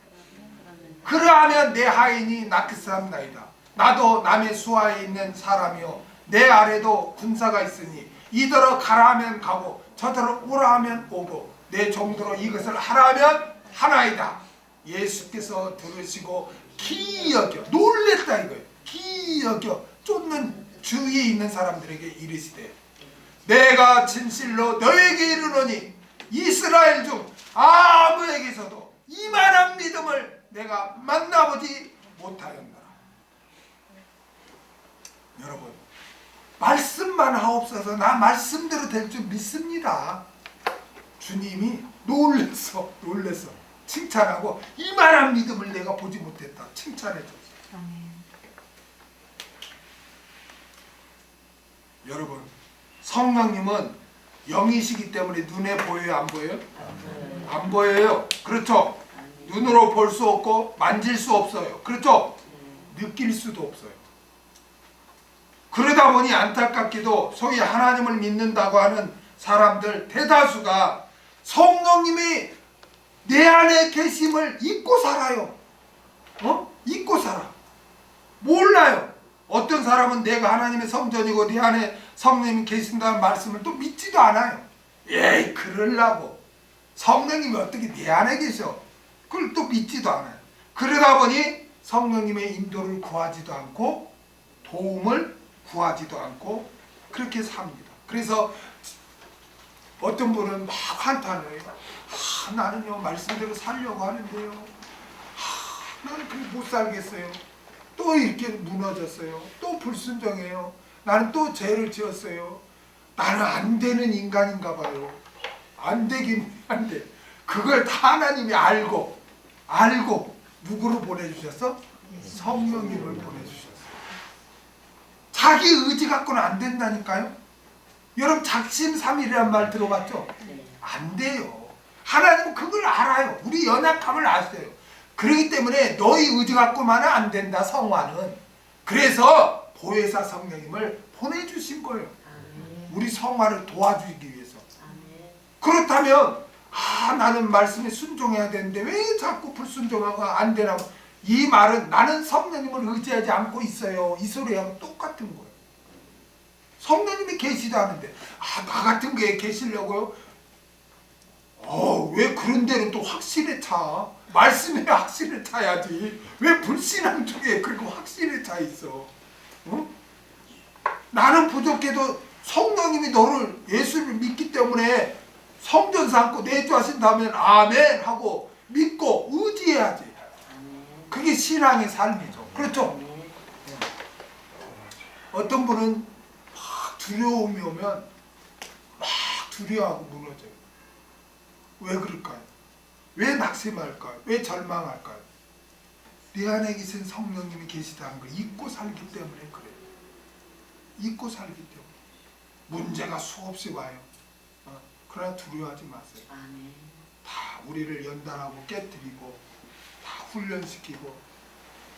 그러하면 내 하인이 낫겠사옵나이다. 나도 남의 수하에 있는 사람이요 내 아래도 군사가 있으니 이더러 가라 하면 가고 저더러 오라 하면 오고 내 종도로 이것을 하라 하면 하나이다. 예수께서 들으시고 기여겨 놀랬다 이거예요. 기여겨 쫓는 주위에 있는 사람들에게 이르시되 내가 진실로 너에게 이르노니 이스라엘 중 아무에게서도 이만한 믿음을 내가 만나보지 못하였노라. 여러분 말씀만 하옵소서. 나 말씀대로 될 줄 믿습니다. 주님이 놀랬어. 칭찬하고 이만한 믿음을 내가 보지 못했다. 칭찬해줬어. 여러분 성령님은 영이시기 때문에 눈에 보여요? 안 보여요? 안 보여요. 그렇죠? 눈으로 볼 수 없고 만질 수 없어요. 그렇죠? 느낄 수도 없어요. 그러다 보니 안타깝게도 소위 하나님을 믿는다고 하는 사람들 대다수가 성령님이 내 안에 계심을 잊고 살아요. 잊고 살아. 몰라요. 어떤 사람은 내가 하나님의 성전이고 내 안에 성령님이 계신다는 말씀을 또 믿지도 않아요. 에이 그러려고 성령님이 어떻게 내 안에 계셔. 그걸 또 믿지도 않아요. 그러다 보니 성령님의 인도를 구하지도 않고 도움을 구하지도 않고 그렇게 삽니다. 그래서 어떤 분은 막 한탄을 해요. 나는요 말씀대로 살려고 하는데요 나는 그렇게 못 살겠어요. 또 이렇게 무너졌어요. 또 불순종해요. 나는 또 죄를 지었어요. 나는 안 되는 인간인가 봐요. 안 되긴 안 돼. 그걸 다 하나님이 알고 누구로 보내주셨어? 성령님을 보내주셨어요. 자기 의지 갖고는 안 된다니까요. 여러분 작심삼일이란 말 들어봤죠? 안 돼요. 하나님은 그걸 알아요. 우리 연약함을 아세요. 그렇기 때문에 너희 의지 갖고만은 안 된다, 성화는. 그래서 보혜사 성령님을 보내주신 거예요. 우리 성화를 도와주기 위해서. 그렇다면 나는 말씀에 순종해야 되는데 왜 자꾸 불순종하고 안 되나? 이 말은 나는 성령님을 의지하지 않고 있어요, 이 소리하고 똑같은 거예요. 성령님이 계시지 않은데 나 같은 게 계시려고요? 왜 그런 데는 또 확실히 차? 말씀에 확실히 차야지. 왜 불신앙 쪽에 그리고 확실히 차 있어? 나는 부족해도 성령님이 너를 예수를 믿기 때문에 성전 삼고 내주하신다면 아멘 하고 믿고 의지해야지. 그게 신앙의 삶이죠. 그렇죠? 어떤 분은 막 두려움이 오면 막 두려워하고 무너져요. 왜 그럴까요? 왜 낙심할까요? 왜 절망할까요? 내 안에 계신 성령님이 계시다는 걸 잊고 살기 때문에 그래요. 잊고 살기 때문에. 문제가 수없이 와요. 그러나 두려워하지 마세요. 다 우리를 연단하고 깨뜨리고 다 훈련시키고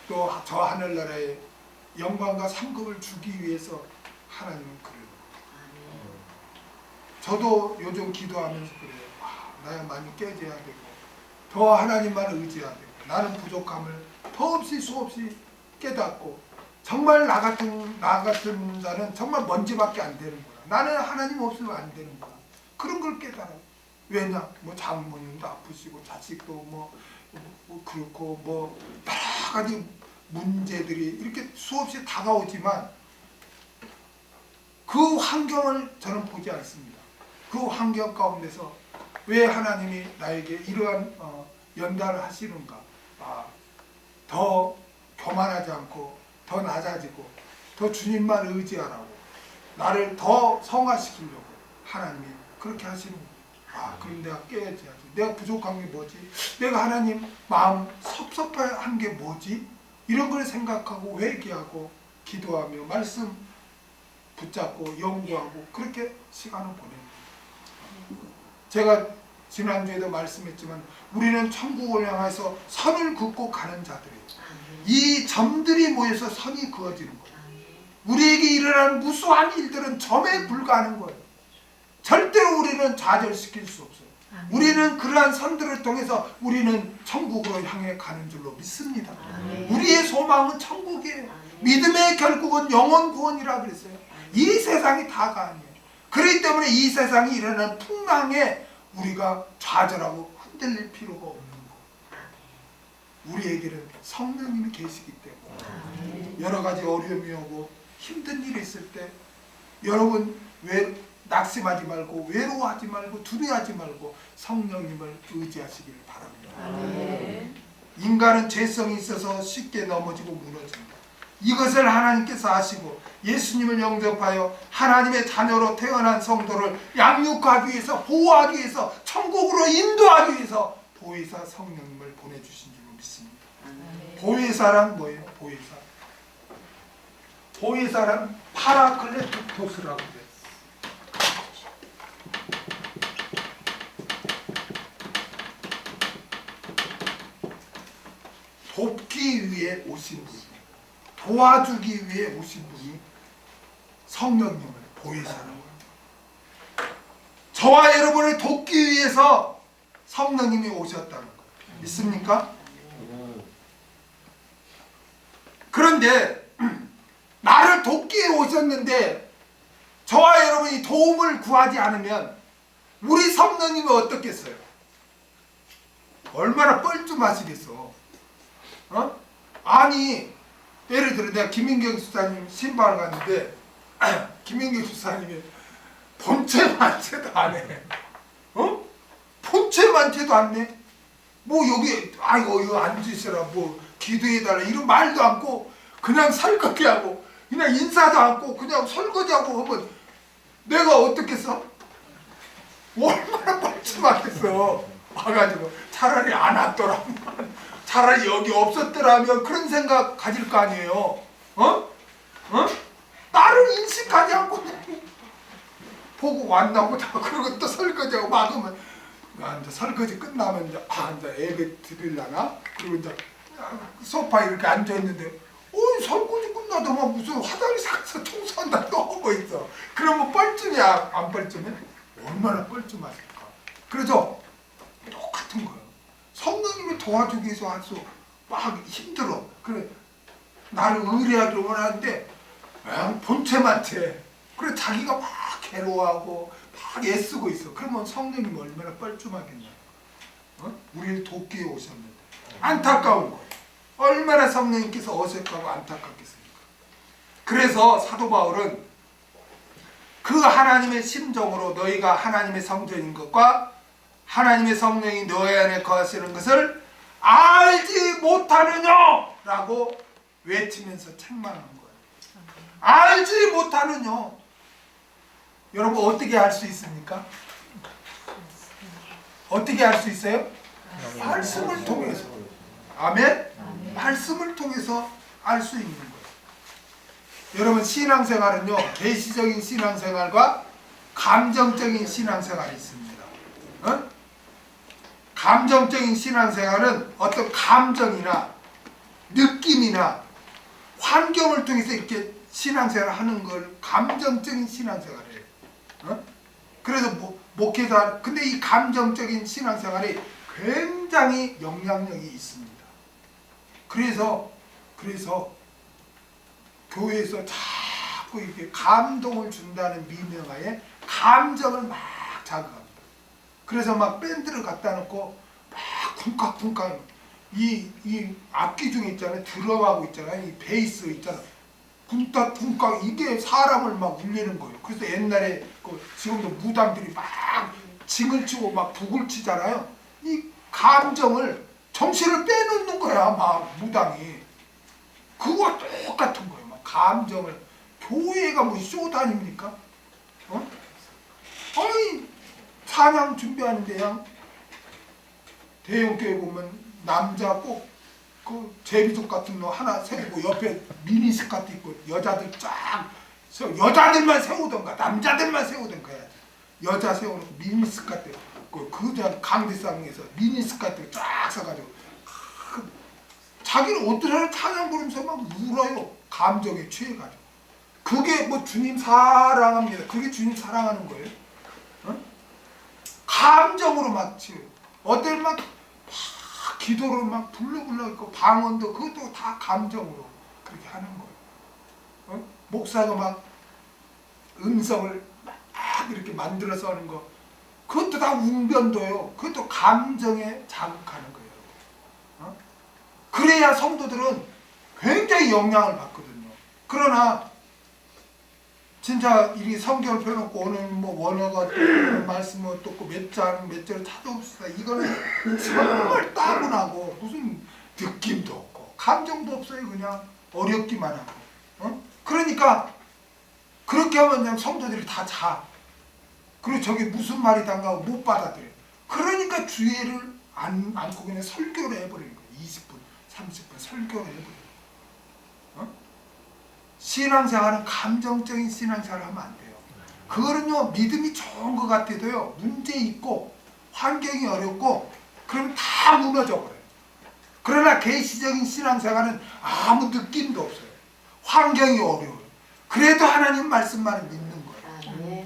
또 저 하늘나라에 영광과 상급을 주기 위해서 하나님은 그래요. 저도 요즘 기도하면서 그래요. 나야 많이 깨져야 되고 더 하나님만 의지해야 되고 나는 부족함을 더없이 수없이 깨닫고 정말 나 같은 자는 정말 먼지밖에 안 되는구나. 나는 하나님 없으면 안 되는구나. 그런 걸 깨달아요. 왜냐? 뭐 장모님도 아프시고 자식도 뭐 그렇고 뭐 여러 가지 문제들이 이렇게 수없이 다가오지만 그 환경을 저는 보지 않습니다. 그 환경 가운데서 왜 하나님이 나에게 이러한 연단을 하시는가? 더 교만하지 않고 더 낮아지고 더 주님만 의지하라고 나를 더 성화시키려고 하나님이 그렇게 하시는 거예요. 그럼 내가 깨야지. 내가 부족한 게 뭐지? 내가 하나님 마음 섭섭한 게 뭐지? 이런 걸 생각하고 회개하고 기도하며 말씀 붙잡고 연구하고 그렇게 시간을 보내는 거예요. 제가 지난주에도 말씀했지만 우리는 천국을 향해서 선을 긋고 가는 자들이에요. 이 점들이 모여서 선이 그어지는 거예요. 우리에게 일어나는 무수한 일들은 점에 불과하는 거예요. 절대로 우리는 좌절시킬 수 없어요. 우리는 그러한 선들을 통해서 우리는 천국으로 향해 가는 줄로 믿습니다. 우리의 소망은 천국이에요. 믿음의 결국은 영원 구원이라 그랬어요. 이 세상이 다가 아니에요. 그렇기 때문에 이 세상이 일어나는 풍랑에 우리가 좌절하고 흔들릴 필요가 없는 거예요. 우리에게는 성령님이 계시기 때문에 여러 가지 어려움이 오고 힘든 일이 있을 때 여러분 왜 낙심하지 말고 외로워하지 말고 두려워하지 말고 성령님을 의지하시길 바랍니다. 인간은 죄성이 있어서 쉽게 넘어지고 무너집니다. 이것을 하나님께서 아시고 예수님을 영접하여 하나님의 자녀로 태어난 성도를 양육하기 위해서 보호하기 위해서 천국으로 인도하기 위해서 보혜사 성령님을 보내주신 줄로 믿습니다. 보혜사란 뭐예요? 보혜사란 파라클레토스라고 해요. 돕기 위해 오신 분, 도와주기 위해 오신 분이 성령님을 보혜사라고 합니다. 저와 여러분을 돕기 위해서 성령님이 오셨다는 거예요. 믿습니까? 그런데 나를 돕기 위해 오셨는데 저와 여러분이 도움을 구하지 않으면 우리 성령님은 어떻겠어요? 얼마나 뻘쭘하시겠어. 아니 예를 들어 내가 김인경 수사님 신방을 갔는데 김인경 수사님이 본체만체도 안 해. 본체만체도 안 해. 뭐 여기 이거 앉으시라 뭐 기도해달라 이런 말도 않고 그냥 설거지하고 그냥 인사도 않고 그냥 설거지하고 하면 내가 어떻겠어? 얼마나 뻘쭘하겠어. 와가지고 차라리 안 왔더라면 차라리 여기 없었더라면 그런 생각 가질 거 아니에요. 어? 나를 인식하지 않고 보고 왔나고 다 그러고 또 설거지하고 막으면 이제 설거지 끝나면 이제 이제 예배 드리려나? 그리고 이제 소파에 이렇게 앉아 있는데 설거지 끝나더만 무슨 화장실 가서 청소한다 또 하고 있어. 그러면 뻘쭘이야 안 뻘쭘해? 얼마나 뻘쭘하실까? 그래서 똑같은 거예요. 성령님이 도와주기 위해서 할수 막 힘들어. 그래 나를 의뢰하기를 원하는데 본체만 채. 그래 자기가 막 괴로워하고 막 애쓰고 있어. 그러면 성령님이 얼마나 뻘쭘하겠냐. 우리를 돕기 위해 오셨는데 안타까운 거예요. 얼마나 성령님께서 어색하고 안타깝겠습니까? 그래서 사도 바울은 그 하나님의 심정으로 너희가 하나님의 성전인 것과 하나님의 성령이 너희 안에 거하시는 것을 알지 못하느냐 라고 외치면서 책망한 거예요. 알지 못하느냐. 여러분 어떻게 알 수 있습니까? 어떻게 알 수 있어요? 말씀을 통해서. 아멘? 말씀을 통해서 알 수 있는 거예요. 여러분 신앙생활은요 계시적인 신앙생활과 감정적인 신앙생활이 있습니다. 감정적인 신앙생활은 어떤 감정이나 느낌이나 환경을 통해서 이렇게 신앙생활을 하는 걸 감정적인 신앙생활이에요. 그래서 목회자 근데 이 감정적인 신앙생활이 굉장히 영향력이 있습니다. 그래서 교회에서 자꾸 이렇게 감동을 준다는 미명하에 감정을 막 자극합니다. 그래서 막 밴드를 갖다 놓고 막 쿵깍쿵깍 이 악기 중에 있잖아요. 드럼하고 있잖아요. 이 베이스 있잖아요. 쿵깍쿵깍 이게 사람을 막 울리는 거예요. 그래서 옛날에 지금도 무당들이 막 징을 치고 막 북을 치잖아요. 이 감정을 정신을 빼놓는 거야. 막 무당이. 그거와 똑같은 거예요. 막 감정을. 교회가 뭐 쇼다닙니까? 아니 찬양 준비하는데 대형교회 보면 남자 꼭 그 제비족 같은 거 하나 세우고 옆에 미니스커트 입고 여자들 쫙 여자들만 세우던가 남자들만 세우던가 해야지. 여자 세워놓고 미니스커트 그냥 강대상에서 미니스커트 쫙 써가지고 자기는 어떤 찬양 부르면서 막 울어요. 감정에 취해가지고. 그게 뭐 주님 사랑합니다. 그게 주님 사랑하는 거예요. 감정으로 막 치요. 어떨 막 기도를 막 불러불러 있고 방언도 그것도 다 감정으로 그렇게 하는 거예요. 목사가 막 음성을 막 이렇게 만들어서 하는 거 그것도 다 웅변도요. 그것도 감정에 자극하는 거예요. 그래야 성도들은 굉장히 영향을 받거든요. 그러나 진짜 이 성경을 펴놓고 오늘 뭐 원어가 말씀을 어떻고 몇 절을 찾아봅시다. 이거는 정말 따분하고 무슨 느낌도 없고 감정도 없어요. 그냥 어렵기만 하고. 그러니까 그렇게 하면 그냥 성도들이 다 자. 그리고 저게 무슨 말이단가 하고 못 받아들여요. 그러니까 주의를 안고 그냥 설교를 해버리는 거예요. 20분, 30분 설교를 해버려요. 신앙생활은 감정적인 신앙생활을 하면 안 돼요. 그거는요 믿음이 좋은 것 같아도요 문제 있고 환경이 어렵고 그럼 다 무너져 버려요. 그러나 계시적인 신앙생활은 아무 느낌도 없어요. 환경이 어려워요. 그래도 하나님 말씀만을 믿는 거예요.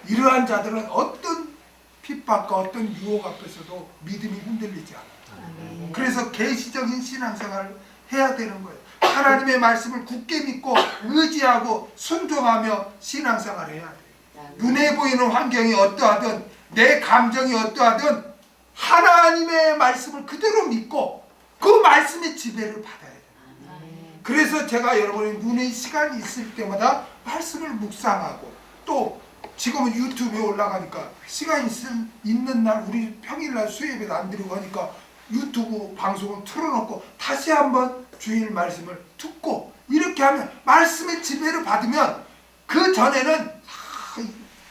이러한 자들은 어떤 핍박과 어떤 유혹 앞에서도 믿음이 흔들리지 않아요. 그래서 계시적인 신앙생활을 해야 되는 거예요. 하나님의 말씀을 굳게 믿고 의지하고 순종하며 신앙생활을 해야 돼요. 눈에 보이는 환경이 어떠하든 내 감정이 어떠하든 하나님의 말씀을 그대로 믿고 그 말씀의 지배를 받아야 돼요. 그래서 제가 여러분의 눈에 시간이 있을 때마다 말씀을 묵상하고 또 지금은 유튜브에 올라가니까 시간 있는 날 우리 평일날 수요예배도 안 드리고 하니까 유튜브 방송을 틀어놓고 다시 한번 주일 말씀을 듣고 이렇게 하면 말씀의 지배를 받으면 그 전에는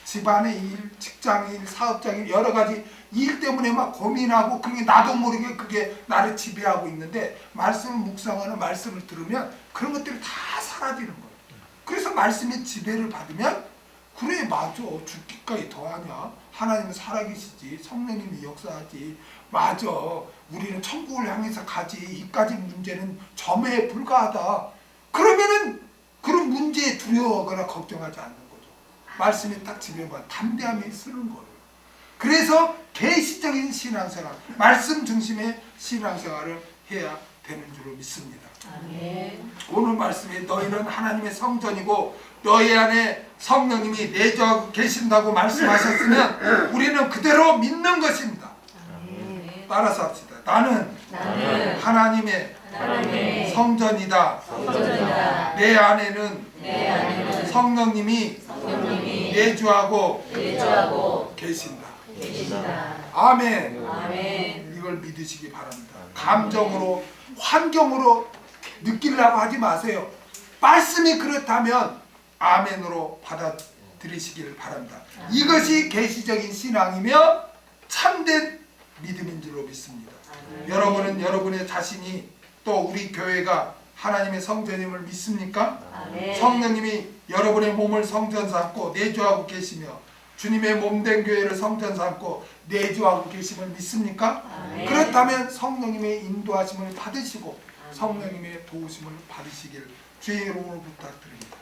집안의 일, 직장일, 사업장일 여러 가지 일 때문에 막 고민하고 그게 나도 모르게 그게 나를 지배하고 있는데 말씀을 묵상하는 말씀을 들으면 그런 것들이 다 사라지는 거예요. 그래서 말씀의 지배를 받으면 그래 맞아 죽기까지 더하냐 하나님은 살아계시지 성령님이 역사하지 맞아 우리는 천국을 향해서 가지 이까지 문제는 점에 불과하다. 그러면은 그런 문제에 두려워하거나 걱정하지 않는 거죠. 말씀이 딱 지배받아 담대함이 쓰는 거예요. 그래서 계시적인 신앙생활, 말씀 중심의 신앙생활을 해야 되는 줄로 믿습니다. 아멘. 오늘 말씀에 너희는 하나님의 성전이고 너희 안에 성령님이 내주하고 계신다고 말씀하셨으면 우리는 그대로 믿는 것입니다. 아멘. 따라서 합시다. 나는 하나님의 성전이다. 내 안에는 성령님이 내주하고 계신다. 아멘. 이걸 믿으시기 바랍니다. 감정으로 환경으로 느끼려고 하지 마세요. 말씀이 그렇다면 아멘으로 받아들이시기를 바랍니다. 이것이 계시적인 신앙이며 참된 믿음인 줄로 믿습니다. 여러분은 여러분의 자신이 또 우리 교회가 하나님의 성전임을 믿습니까? 성령님이 여러분의 몸을 성전 삼고 내주하고 계시며 주님의 몸된 교회를 성전 삼고 내주하고 계심을 믿습니까? 그렇다면 성령님의 인도하심을 받으시고 성령님의 도우심을 받으시길 주의 이름으로 부탁드립니다.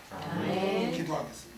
기도하겠습니다.